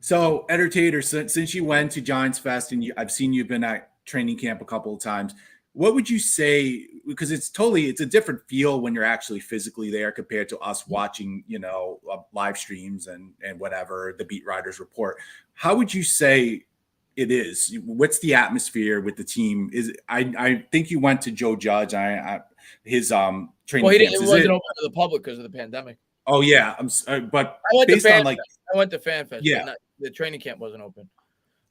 So, Entertainah, since you went to Giants Fest and I've seen you've been at training camp a couple of times, what would you say? Because it's a different feel when you're actually physically there compared to us watching, live streams and whatever the beat writers report. How would you say it is? What's the atmosphere with the team? I think you went to Joe Judge. His training. Well, it wasn't open to the public because of the pandemic. Oh yeah, but I went to Fan Fest. Yeah, the training camp wasn't open.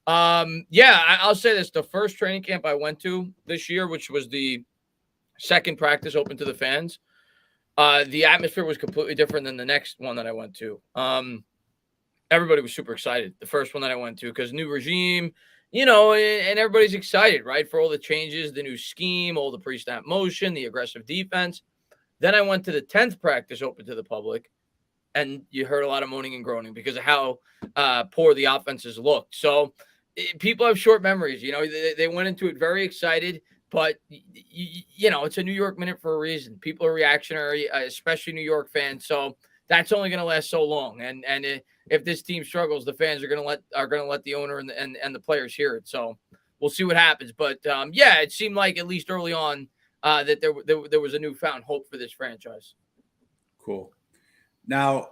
I'll say this: the first training camp I went to this year, which was the second practice open to the fans, the atmosphere was completely different than the next one that I went to. Everybody was super excited. The first one that I went to, because new regime, and everybody's excited, right? For all the changes, the new scheme, all the pre-snap motion, the aggressive defense. Then I went to the 10th practice open to the public, and you heard a lot of moaning and groaning because of how poor the offenses looked. So people have short memories. They went into it very excited. But, it's a New York minute for a reason. People are reactionary, especially New York fans. So that's only going to last so long. And if this team struggles, the fans are going to let the owner and the players hear it. So we'll see what happens. But yeah, it seemed like at least early on that there was a newfound hope for this franchise. Cool. Now,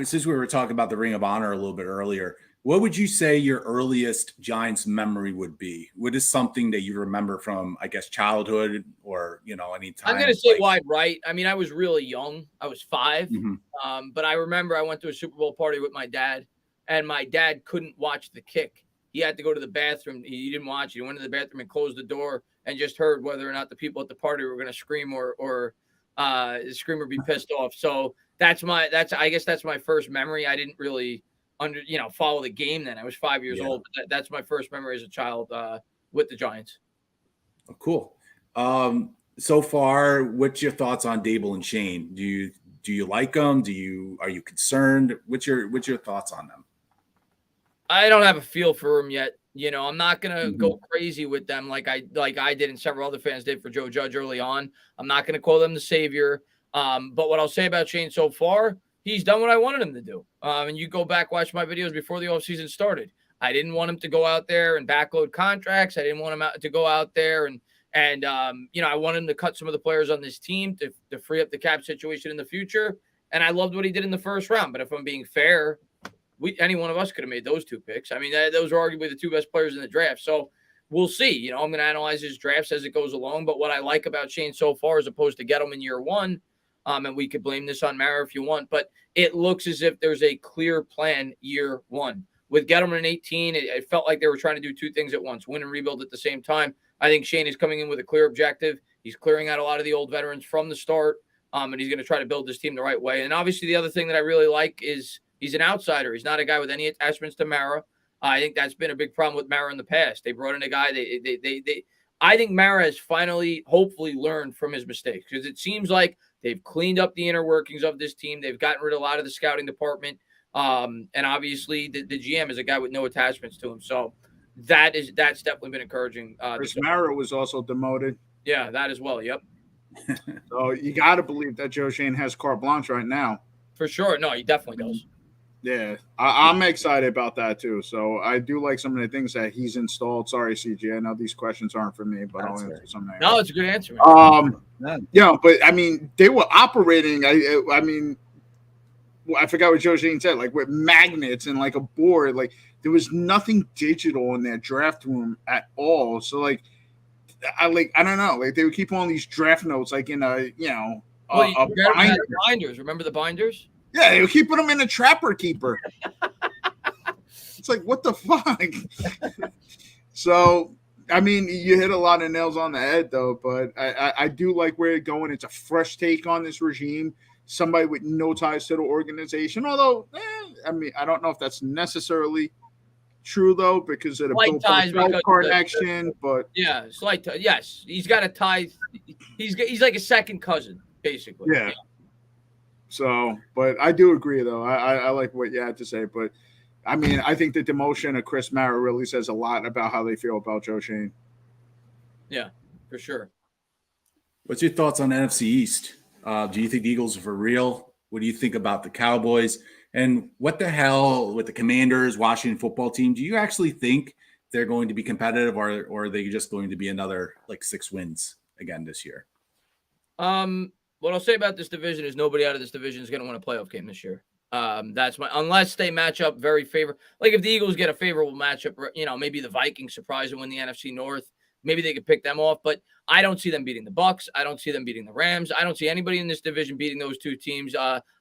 since we were talking about the Ring of Honor a little bit earlier, what would you say your earliest Giants memory would be? What is something that you remember from, I guess, childhood or, any time? I'm going to say wide right. I mean, I was really young. I was 5. Mm-hmm. But I remember I went to a Super Bowl party with my dad, and my dad couldn't watch the kick. He had to go to the bathroom. He didn't watch it. He went to the bathroom and closed the door and just heard whether or not the people at the party were going to scream or scream or be pissed off. So I guess that's my first memory. I didn't really follow the game then. I was 5 years old. But that's my first memory as a child with the Giants. Oh, cool. So far, what's your thoughts on Dable and Shane? Do you like them? Are you concerned? What's your thoughts on them? I don't have a feel for them yet. I'm not gonna go crazy with them like I did and several other fans did for Joe Judge early on. I'm not gonna call them the savior. But what I'll say about Shane so far, he's done what I wanted him to do. And you go back, watch my videos before the offseason started. I didn't want him to go out there and backload contracts. I didn't want him to go out there and I wanted him to cut some of the players on this team to free up the cap situation in the future. And I loved what he did in the first round. But if I'm being fair, any one of us could have made those 2 picks. I mean, those are arguably the 2 best players in the draft. So we'll see. I'm going to analyze his drafts as it goes along. But what I like about Shane so far, as opposed to Gettleman year 1, and we could blame this on Mara if you want, but it looks as if there's a clear plan year 1. With Gettleman in 18, it felt like they were trying to do 2 things at once, win and rebuild at the same time. I think Shane is coming in with a clear objective. He's clearing out a lot of the old veterans from the start, and he's going to try to build this team the right way. And obviously the other thing that I really like is he's an outsider. He's not a guy with any attachments to Mara. I think that's been a big problem with Mara in the past. They brought in a guy. I think Mara has finally, hopefully, learned from his mistakes, because it seems like they've cleaned up the inner workings of this team. They've gotten rid of a lot of the scouting department. And obviously the GM is a guy with no attachments to him. So that's definitely been encouraging. Chris Mara was also demoted. Yeah, that as well. Yep. So you got to believe that Joe Shane has carte blanche right now. For sure. No, he definitely does. Yeah, I'm excited about that too. So I do like some of the things that he's installed. Sorry, CJ, I know these questions aren't for me, but I'll answer some. No, it's a good answer, man. But I mean, they were operating. I mean, I forgot what Joe Shane said, like with magnets and like a board. Like there was nothing digital in their draft room at all. So I don't know. Like they would keep on these draft notes, like in a binders. Remember the binders? Yeah, they were keeping them in a trapper keeper. It's like, what the fuck? So, I mean, you hit a lot of nails on the head, though. But I do like where you're going. It's a fresh take on this regime. Somebody with no ties to the organization. Although, I mean, I don't know if that's necessarily true, though, because of the Bill Parcells connection. But yeah, slight ties. Yes, he's got a tie. He's like a second cousin, basically. Yeah. So, but I do agree, though. I like what you had to say. But, I mean, I think the demotion of Chris Mara really says a lot about how they feel about Joe Shane. Yeah, for sure. What's your thoughts on NFC East? Do you think the Eagles are for real? What do you think about the Cowboys? And what the hell with the Commanders, Washington football team? Do you actually think they're going to be competitive, or are they just going to be another 6 wins again this year? What I'll say about this division is nobody out of this division is going to win a playoff game this year. Unless they match up very favorable. Like if the Eagles get a favorable matchup, maybe the Vikings surprise and win the NFC North. Maybe they could pick them off, but I don't see them beating the Bucs. I don't see them beating the Rams. I don't see anybody in this division beating those 2 teams.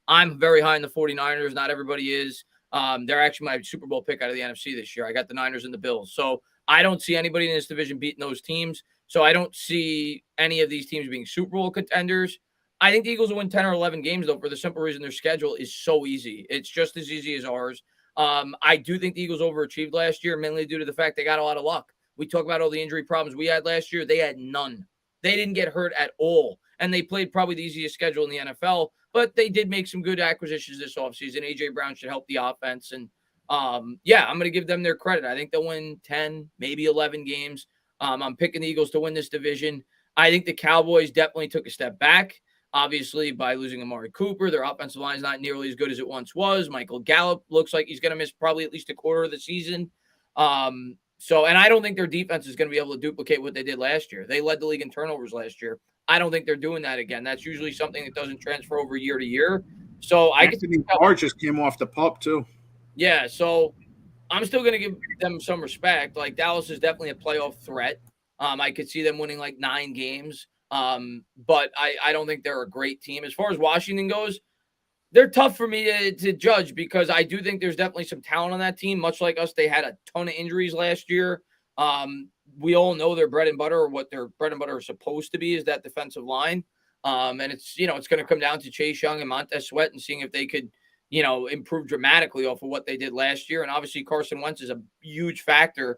I'm very high in the 49ers. Not everybody is. They're actually my Super Bowl pick out of the NFC this year. I got the Niners and the Bills. So I don't see anybody in this division beating those teams. So I don't see any of these teams being Super Bowl contenders. I think the Eagles will win 10 or 11 games, though, for the simple reason their schedule is so easy. It's just as easy as ours. I do think the Eagles overachieved last year, mainly due to the fact they got a lot of luck. We talk about all the injury problems we had last year. They had none. They didn't get hurt at all. And they played probably the easiest schedule in the NFL, but they did make some good acquisitions this offseason. A.J. Brown should help the offense. And, I'm going to give them their credit. I think they'll win 10, maybe 11 games. I'm picking the Eagles to win this division. I think the Cowboys definitely took a step back. obviously, by losing Amari Cooper. Their offensive line is not nearly as good as it once was. Michael Gallup looks like he's going to miss probably at least a quarter of the season. And I don't think their defense is going to be able to duplicate what they did last year. They led the league in turnovers last year. I don't think they're doing that again. That's usually something that doesn't transfer over year to year. So I Anthony Barr just came off the pup too. Yeah, so I'm still going to give them some respect. Like, Dallas is definitely a playoff threat. I could see them winning like 9 games. But I don't think they're a great team. As far as Washington goes, they're tough for me to judge because I do think there's definitely some talent on that team. Much like us, they had a ton of injuries last year. We all know their bread and butter, or what their bread and butter is supposed to be, is that defensive line. And it's going to come down to Chase Young and Montez Sweat and seeing if they could, improve dramatically off of what they did last year. And obviously Carson Wentz is a huge factor.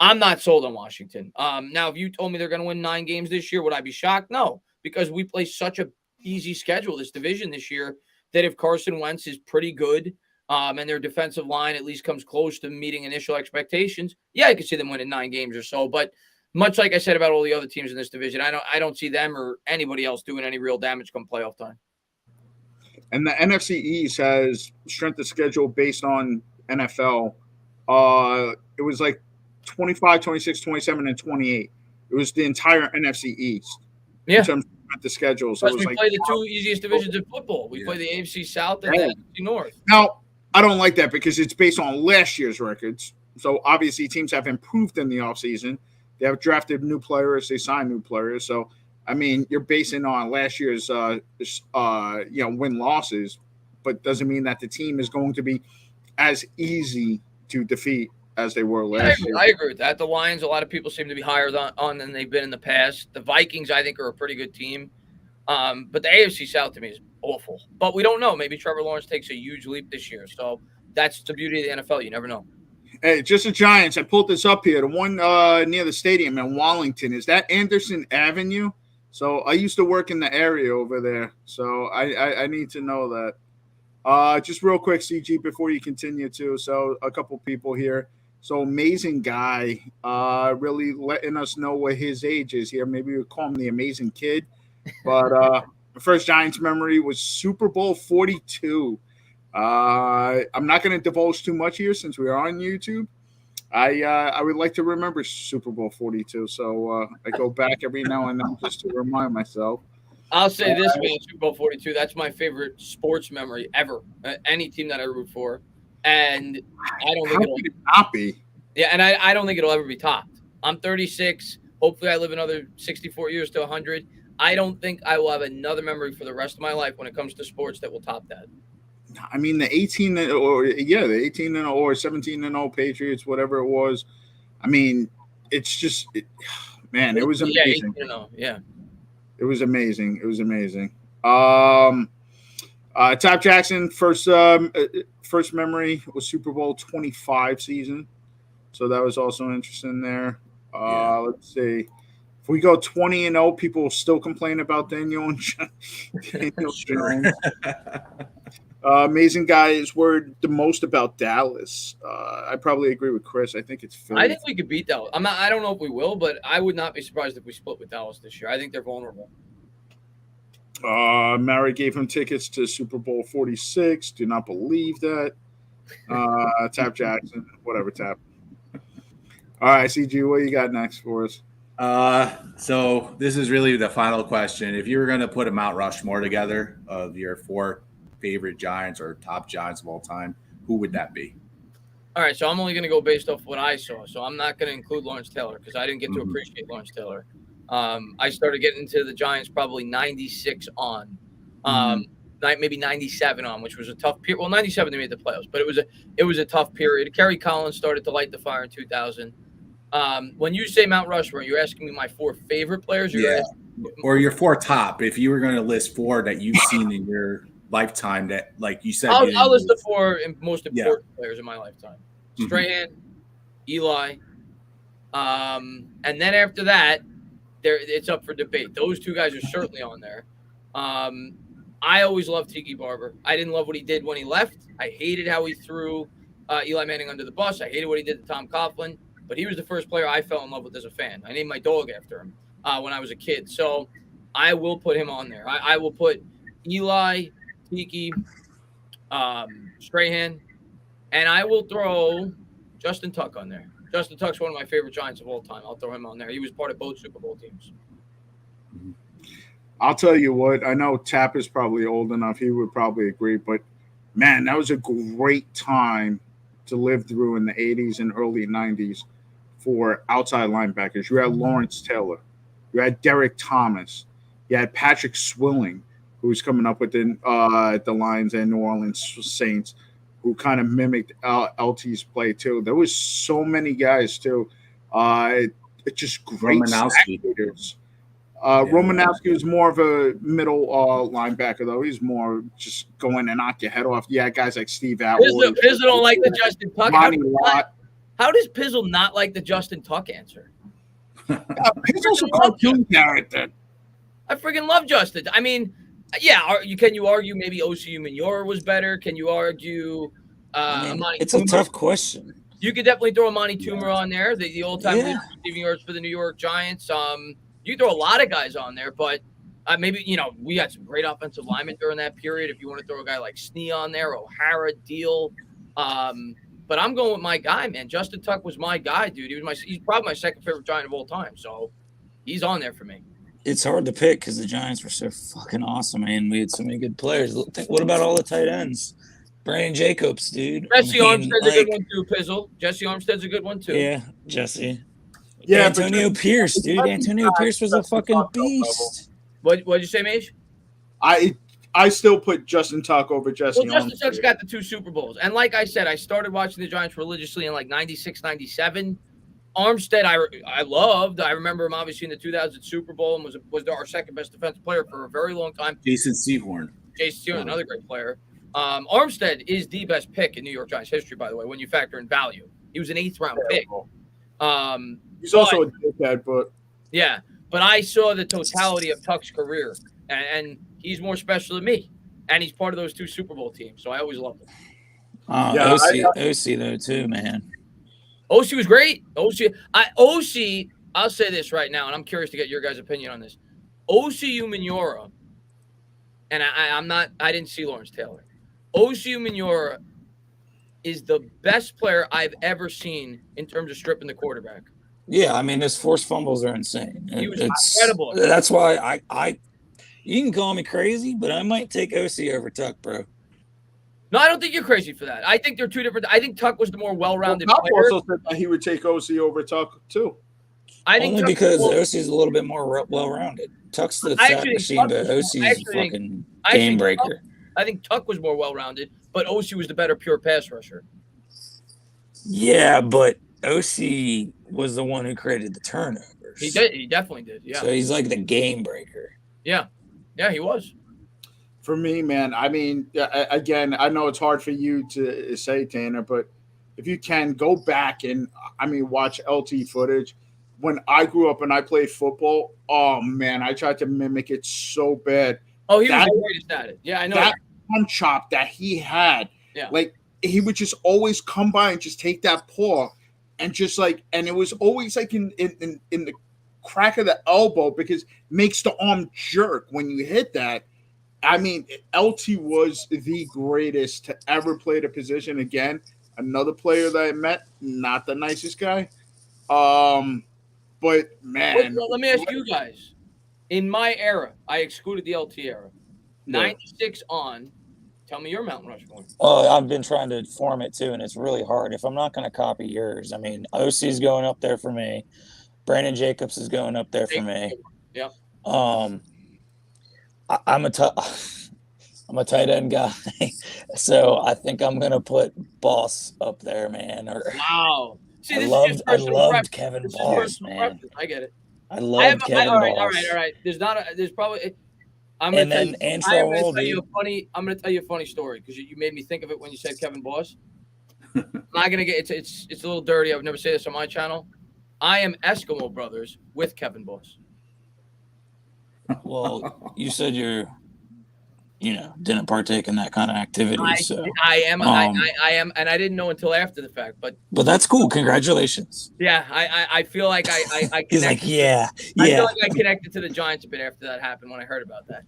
I'm not sold on Washington. Now, if you told me they're going to win 9 games this year, would I be shocked? No, because we play such a easy schedule, this division this year, that if Carson Wentz is pretty good and their defensive line at least comes close to meeting initial expectations, yeah, I could see them winning 9 games or so. But much like I said about all the other teams in this division, I don't see them or anybody else doing any real damage come playoff time. And the NFC East has strength of schedule based on NFL. It was like 25, 26, 27, and 28. It was the entire NFC East. Yeah. In terms of the schedule. So we play the 2 easiest divisions in football. We play the AFC South and the AFC North. Now, I don't like that because it's based on last year's records. So obviously teams have improved in the offseason. They have drafted new players. They signed new players. So, I mean, you're basing on last year's, win-losses, but doesn't mean that the team is going to be as easy to defeat as they were last year. I agree with that. The Lions, a lot of people seem to be higher on than they've been in the past. The Vikings, I think, are a pretty good team. But the AFC South to me is awful. But we don't know. Maybe Trevor Lawrence takes a huge leap this year. So that's the beauty of the NFL. You never know. Hey, just the Giants. I pulled this up here. The one near the stadium in Wallington. Is that Anderson Avenue? So I used to work in the area over there. So I need to know that. Just real quick, CG, before you continue too. So a couple people here. So amazing guy, really letting us know what his age is here. Maybe we'll call him the amazing kid. But the first Giants memory was Super Bowl 42. I'm not going to divulge too much here since we are on YouTube. I would like to remember Super Bowl 42. So I go back every now and then just to remind myself. I'll say this, man, Super Bowl 42, that's my favorite sports memory ever. Any team that I root for. And I don't think it'll not be. Yeah, and I don't think it'll ever be topped. I'm 36. Hopefully I live another 64 years to 100. I don't think I will have another memory for the rest of my life when it comes to sports that will top that. I mean, the 18 or 17-0 Patriots, whatever it was. I mean, it's just, man, it was amazing. Yeah. It was amazing. It was amazing. Top Jackson, first memory was Super Bowl 25 season. So that was also interesting there. Let's see. If we go 20-0, people will still complain about Daniel Jones. Amazing guy is worried the most about Dallas. I probably agree with Chris. I think it's Philly. I think we could beat Dallas. I don't know if we will, but I would not be surprised if we split with Dallas this year. I think they're vulnerable. Mary gave him tickets to Super Bowl 46. Do not believe that. Tap Jackson. Whatever, Tap. All right, CG, what you got next for us? So this is really the final question. If you were going to put a Mount Rushmore together of your 4 favorite Giants or top Giants of all time, who would that be? All right, so I'm only going to go based off what I saw. So I'm not going to include Lawrence Taylor because I didn't get to appreciate Lawrence Taylor. I started getting into the Giants probably 96 on, maybe 97 on, which was a tough period. Well, 97 they made the playoffs, but it was a tough period. Kerry Collins started to light the fire in 2000. When you say Mount Rushmore, you're asking me my 4 favorite players? Or your 4 top. If you were going to list 4 that you've seen in your lifetime that, like you said, I'll list the 4 most important players in my lifetime. Strahan, Eli, and then after that, it's up for debate. Those 2 guys are certainly on there. I always loved Tiki Barber. I didn't love what he did when he left. I hated how he threw Eli Manning under the bus. I hated what he did to Tom Coughlin. But he was the first player I fell in love with as a fan. I named my dog after him when I was a kid. So I will put him on there. I will put Eli, Tiki, Strahan, and I will throw Justin Tuck on there. Justin Tuck's one of my favorite Giants of all time. I'll throw him on there. He was part of both Super Bowl teams. I'll tell you what, I know Tap is probably old enough. He would probably agree, but man, that was a great time to live through in the 80s and early 90s for outside linebackers. You had Lawrence Taylor. You had Derek Thomas. You had Patrick Swilling, who was coming up with the Lions and New Orleans Saints, who kind of mimicked LT's play too. There was so many guys too. Just great leaders. Romanowski was more of a middle linebacker, though. He's more just going and knock your head off. Yeah, guys like Steve Atwood. Pizzle don't like the Justin Tuck. How does Pizzle not like the Justin Tuck answer? Pizzle's a cartoon character. I freaking love Justin. I mean, yeah, can you argue maybe Osi Umenyiora was better? Can you argue it's a tough question. You could definitely throw Amani Toomer on there, the old-time receiving yards for the New York Giants. You throw a lot of guys on there, but maybe, we had some great offensive linemen during that period. If you want to throw a guy like Snee on there, O'Hara, Deal. But I'm going with my guy, man. Justin Tuck was my guy, dude. He's probably my second favorite Giant of all time. So he's on there for me. It's hard to pick because the Giants were so fucking awesome, man. We had so many good players. What about all the tight ends? Brandon Jacobs, dude. Jesse Armstead's a good one too, Pizzle. Jesse Armstead's a good one too. Yeah, Jesse. Yeah, Antonio Pierce, dude. Antonio Pierce was a fucking beast. What'd you say, Mage? I still put Justin Tuck over Jesse. Well, Justin Tuck's got the 2 Super Bowls. And like I said, I started watching the Giants religiously in like 96, 97. Armstead, I loved. I remember him obviously in the 2000 Super Bowl and was our second best defensive player for a very long time. Jason Sehorn, another great player. Armstead is the best pick in New York Giants history, by the way, when you factor in value. He was an 8th round pick. He's also a dickhead, but yeah. But I saw the totality of Tuck's career, and he's more special than me, and he's part of those 2 Super Bowl teams, so I always loved him. OC though too, man. OC was great. OC, I'll say this right now, and I'm curious to get your guys' opinion on this. Osi Umenyiora, and I didn't see Lawrence Taylor. Osi Umenyiora is the best player I've ever seen in terms of stripping the quarterback. Yeah, I mean, his forced fumbles are insane. He was incredible. That's why I you can call me crazy, but I might take OC over Tuck, bro. No, I don't think you're crazy for that. I think they're 2 different. I think Tuck was the more well-rounded Tuck player. also said that he would take OC over Tuck too. I think only because OC is a little bit more well-rounded. Tuck's the sack machine, but OC's a fucking game breaker. I think Tuck was more well-rounded, but OC was the better pure pass rusher. Yeah, but OC was the one who created the turnovers. He did. He definitely did. Yeah. So he's like the game breaker. Yeah. Yeah, he was. For me, man, I mean, again, I know it's hard for you to say, Tanner, but if you can go back and, watch LT footage. When I grew up and I played football, oh, man, I tried to mimic it so bad. Oh, he was the greatest at it. Yeah, I know. That arm chop that he had, like, he would just always come by and just take that paw and just like, and it was always like in the crack of the elbow because it makes the arm jerk when you hit that. I mean, LT was the greatest to ever play the position. Again, another player that I met, not the nicest guy. But man, let me ask you guys. In my era, I excluded the LT era. 96 on. Tell me your Mount Rushmore. Oh, I've been trying to form it too, and it's really hard. If I'm not going to copy yours, I mean, OC's going up there for me. Brandon Jacobs is going up there for me. Yeah. I'm a tight end guy, so I think I'm gonna put Boss up there, man. Wow. See, I loved Kevin Boss, man. I get it. I loved Kevin Boss. All right. There's probably. I'm going to tell you a funny story because you made me think of it when you said Kevin Boss. I'm not gonna get it's a little dirty. I would never say this on my channel. I am Eskimo Brothers with Kevin Boss. Well, you said you're didn't partake in that kind of activity. I am, and I didn't know until after the fact, but that's cool. Congratulations. Yeah, I feel like I He's like, yeah. I feel like I connected to the Giants a bit after that happened when I heard about that.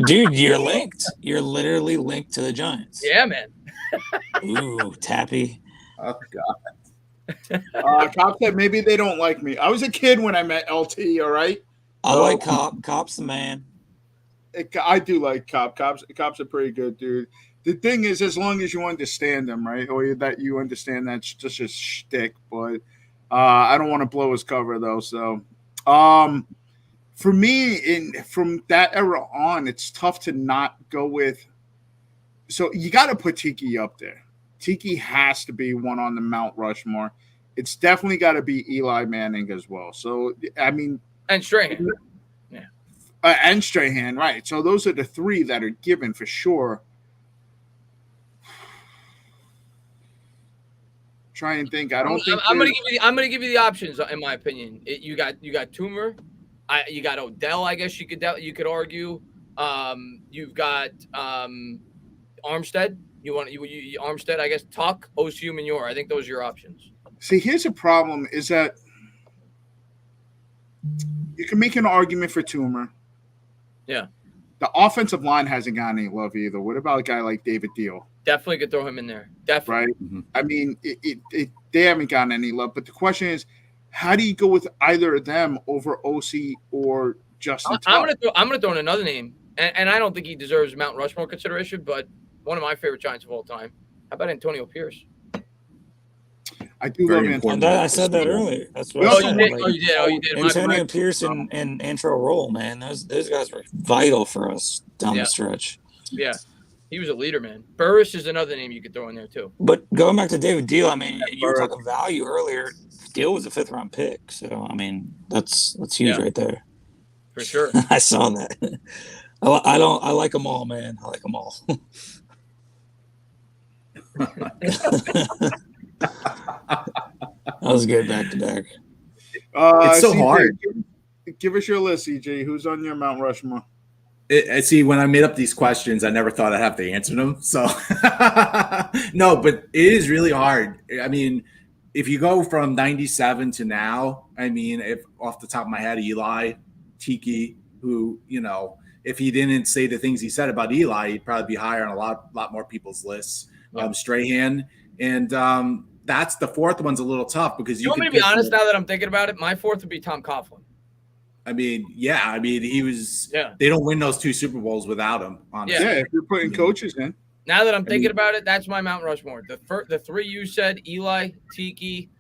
Dude, you're linked. You're literally linked to the Giants. Yeah, man. Ooh, Tappy. Oh God. Cop said maybe they don't like me. I was a kid when I met LT. All right. I like Cop. Cop's the man. I do like Cop. Cop's a pretty good dude. The thing is, as long as you understand them, right, or that you understand that's just a shtick. But I don't want to blow his cover though. So, for me, from that era on, it's tough to not go with. So you got to put Tiki up there. Tiki has to be one on the Mount Rushmore. It's definitely got to be Eli Manning as well. So I mean, and Strahan. And Strahan, right. So those are the three that are given for sure. Try and think. I don't think I'm gonna give you the options in my opinion. You got Toomer, you got Odell. I guess you could argue. You've got Armstead. You Armstead. I guess Tuck, Osu, Manure. I think those are your options. See, here's a problem: is that you can make an argument for Toomer. Yeah. The offensive line hasn't gotten any love either. What about a guy like David Deal? Definitely could throw him in there. Definitely. Right? Mm-hmm. I mean, they haven't gotten any love. But the question is, how do you go with either of them over OC or Justin Tuck? I'm gonna throw in another name, and I don't think he deserves Mount Rushmore consideration, but one of my favorite Giants of all time. How about Antonio Pierce? I do love Antonio. I said that earlier. That's what you did. Antonio Pierce and intro role, man. Those guys were vital for us down the stretch. Yeah. He was a leader, man. Burris is another name you could throw in there, too. But going back to David Deal, I mean, you were talking value earlier. Deal was a 5th-round pick. So, I mean, that's huge right there. For sure. I saw that. I like them all, man. I like them all. That was good back-to-back. It's so CJ, hard. Give us your list, CJ. Who's on your Mount Rushmore? See, when I made up these questions, I never thought I'd have to answer them. So, no, but it is really hard. I mean, if you go from 97 to now, I mean, if off the top of my head, Eli, Tiki, who, if he didn't say the things he said about Eli, he'd probably be higher on a lot more people's lists. Strahan. And that's the fourth one's a little tough because you want me to be honest now that I'm thinking about it? My fourth would be Tom Coughlin. I mean, he was. Yeah. They don't win those 2 Super Bowls without him. Honestly. Yeah, if you're putting coaches in. Now that I'm thinking about it, that's my Mount Rushmore. The 3 you said: Eli, Tiki,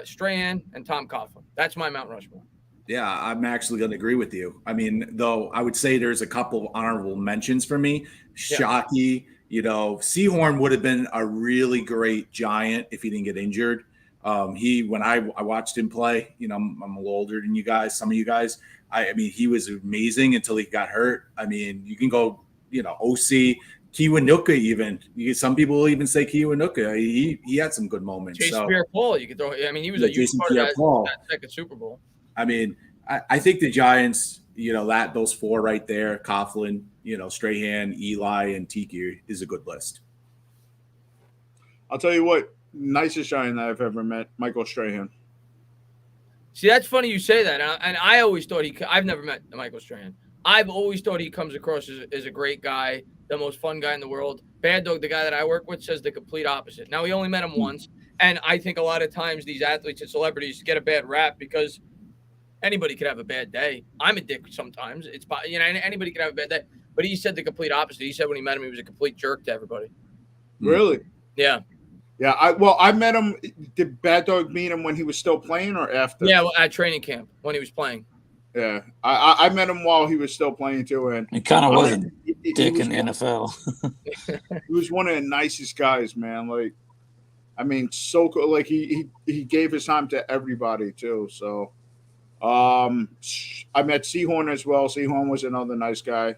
Strahan, and Tom Coughlin. That's my Mount Rushmore. Yeah, I'm actually going to agree with you. I mean, though, I would say there's a couple of honorable mentions for me. Shockey, Seahorn would have been a really great Giant if he didn't get injured. When I watched him play, I'm a little older than you guys, some of you guys. I mean, he was amazing until he got hurt. I mean, you can go, OC, Kiwanuka even. Some people will even say Kiwanuka. He had some good moments. Chase Pierre-Paul, you could throw. I mean, he was a huge part of that second Super Bowl. I mean, I think the Giants, those 4 right there, Coughlin, Strahan, Eli, and Tiki is a good list. I'll tell you what. Nicest Giant that I've ever met, Michael Strahan. See, that's funny you say that, and I always thought I've never met Michael Strahan. I've always thought he comes across as a great guy, the most fun guy in the world. Bad Dog, the guy that I work with, says the complete opposite. Now, we only met him once, and I think a lot of times these athletes and celebrities get a bad rap because anybody could have a bad day. I'm a dick sometimes. It's anybody could have a bad day. But he said the complete opposite. He said when he met him, he was a complete jerk to everybody. Really? Yeah. Yeah, I met him. Did Bad Dog meet him when he was still playing or after? Yeah, at training camp when he was playing. Yeah, I met him while he was still playing too, and he kind of wasn't dick in the NFL. He was one of the nicest guys, man. Like, I mean, so cool. Like he gave his time to everybody too. So, I met Seahorn as well. Seahorn was another nice guy.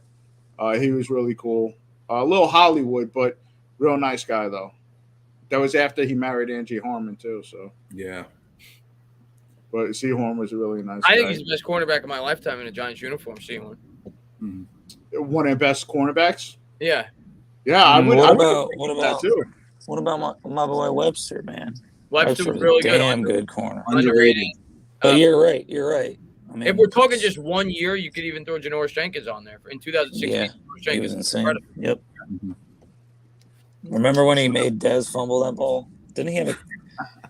He was really cool. A little Hollywood, but real nice guy though. That was after he married Angie Harmon too. So yeah, but Seahorn was a really nice guy. I think he's the best cornerback of my lifetime in a Giants uniform. Seahorn. Mm-hmm. one of the best cornerbacks. Yeah. Yeah, I would. What I would about agree with that too. what about my boy Webster, man? Webster was was really a good. damn good corner. Underrated. But you're right. You're right. I mean, If we're talking just 1 year, you could even throw Janoris Jenkins on there. In 2016, yeah, Janoris he Jenkins was insane. incredible. Yep. Remember when he made Dez fumble that ball? Didn't he have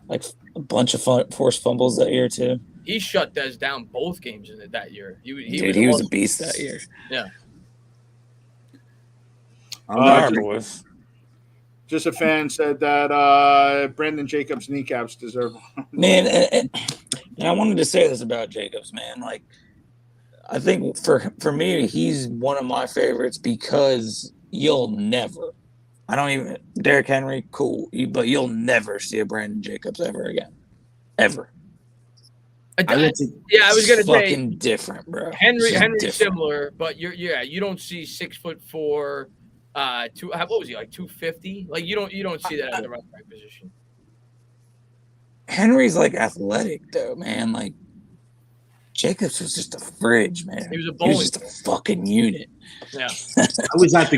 a bunch of forced fumbles that year too? He shut Dez down both games in that year. He was a beast that year. Yeah. Boys. Just a fan said that Brandon Jacobs' kneecaps deserve. Man, and I wanted to say this about Jacobs, man. Like, I think for me, he's one of my favorites because you'll never. Derrick Henry, cool, but you'll never see a Brandon Jacobs ever again, ever. I was gonna say fucking different, bro. Henry's different. similar, but you don't see 6'4", what was he like 250? Like you don't see that at the running back position. Henry's like athletic though, man. Like Jacobs was just a fridge, man. He was just a fucking unit. Yeah. I was at the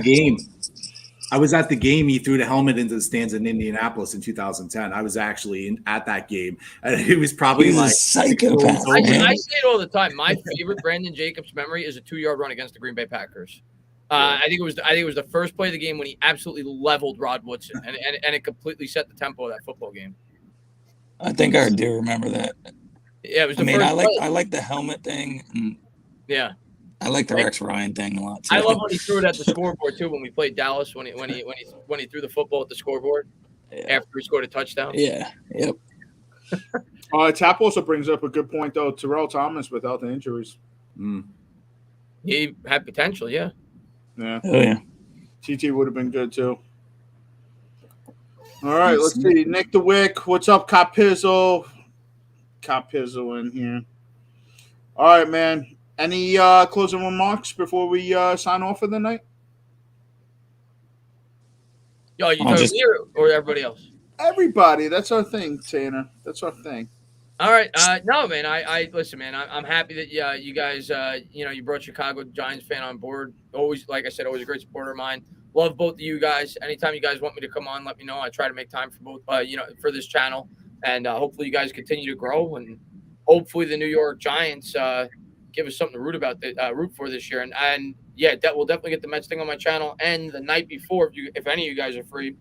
game. He threw the helmet into the stands in Indianapolis in 2010. I was actually at that game, and it was probably a psychopath. I say it all the time. My favorite Brandon Jacobs memory is a 2-yard run against the Green Bay Packers. I think it was the first play of the game when he absolutely leveled Rod Woodson, and it completely set the tempo of that football game. I think I do remember that. Yeah, it was. I like the helmet thing. Yeah. I like the Rex Ryan thing a lot too. I love when he threw it at the scoreboard too. When we played Dallas, when he threw the football at the scoreboard after he scored a touchdown. Yeah. Yep. Tap also brings up a good point though. Terrell Thomas without the injuries. He had potential. Yeah. Yeah. Oh yeah. TT would have been good too. All right, let's see. Nick the Wick, what's up, Cop Pizzle in here. All right, man. Any closing remarks before we sign off for the night? Yo, you talking here or everybody else? Everybody. That's our thing, Tanner. That's our thing. All right. No, man. I listen, man. I'm happy that you guys, you brought Chicago Giants fan on board. Always, like I said, always a great supporter of mine. Love both of you guys. Anytime you guys want me to come on, let me know. I try to make time for both, for this channel, and hopefully you guys continue to grow, and hopefully the New York Giants give us something to root for this year. And yeah, we'll definitely get the Mets thing on my channel. And the night before, if any of you guys are free,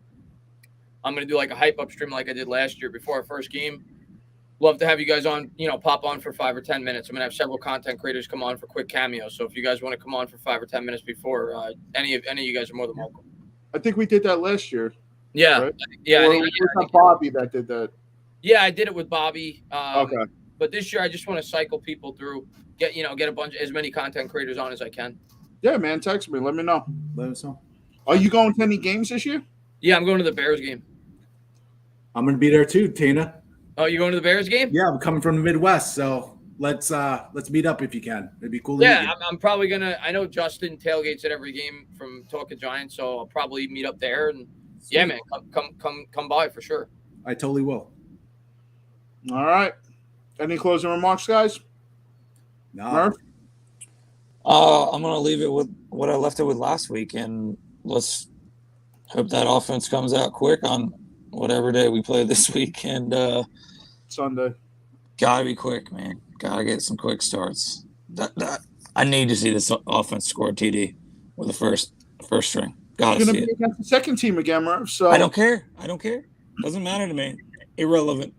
I'm gonna do like a hype up stream like I did last year before our first game. Love to have you guys on, pop on for 5 or 10 minutes. I'm going to have several content creators come on for quick cameos. So if you guys want to come on for 5 or 10 minutes before, any of you guys are more than welcome. I think we did that last year. Yeah. Right? Yeah. It was Bobby that did that. Yeah, I did it with Bobby. Okay. But this year I just want to cycle people through, get as many content creators on as I can. Yeah, man. Text me. Let me know. Let us know. Are you going to any games this year? Yeah, I'm going to the Bears game. I'm going to be there too, Tina. Oh, you going to the Bears game? Yeah, I'm coming from the Midwest, so let's meet up if you can. It'd be cool to meet you. I'm probably gonna. I know Justin tailgates at every game from Talking Giants, so I'll probably meet up there. And yeah, man, come by for sure. I totally will. All right. Any closing remarks, guys? No. Murph? I'm gonna leave it with what I left it with last week, and let's hope that offense comes out quick on whatever day we play this week. And Sunday. Gotta be quick, man. Gotta get some quick starts. I need to see this offense score TD with the first string. Gotta see it. Against the second team again, Murph. So I don't care. Doesn't matter to me. Irrelevant.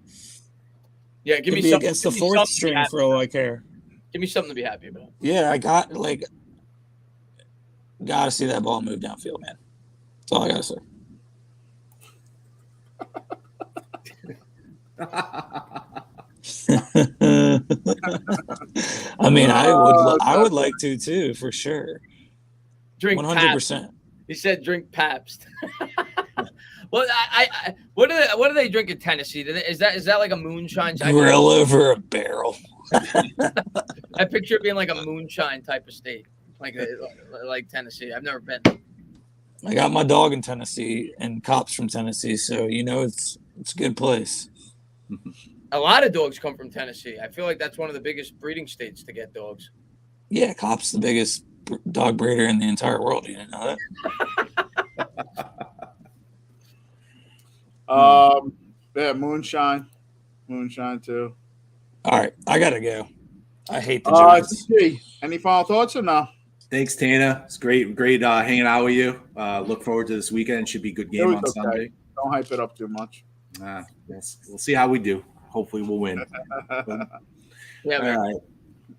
Yeah, give me something something against the fourth string for all I care. Give me something to be happy about. Yeah, gotta see that ball move downfield, man. That's all I gotta say. I mean, I would like to too, for sure. Drink 100%. He said, "Drink Pabst." Well, what do they drink in Tennessee? Is that like a moonshine? Grill over a barrel. I picture it being like a moonshine type of state, like Tennessee. I've never been. I got my dog in Tennessee and Cops from Tennessee, so it's a good place. A lot of dogs come from Tennessee. I feel like that's one of the biggest breeding states to get dogs. Yeah, Cops the biggest dog breeder in the entire world. You didn't know that? Yeah, moonshine too. All right, I gotta go. I hate the Giants. Any final thoughts or no? Thanks, Tana. It's great hanging out with you. Look forward to this weekend. Should be a good game on Sunday. Don't hype it up too much. We'll see how we do. Hopefully, we'll win. Yeah, man.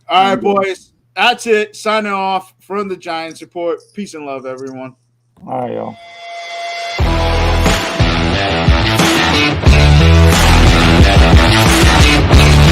All right, boys. That's it. Signing off from the Giants Report. Peace and love, everyone. All right, y'all.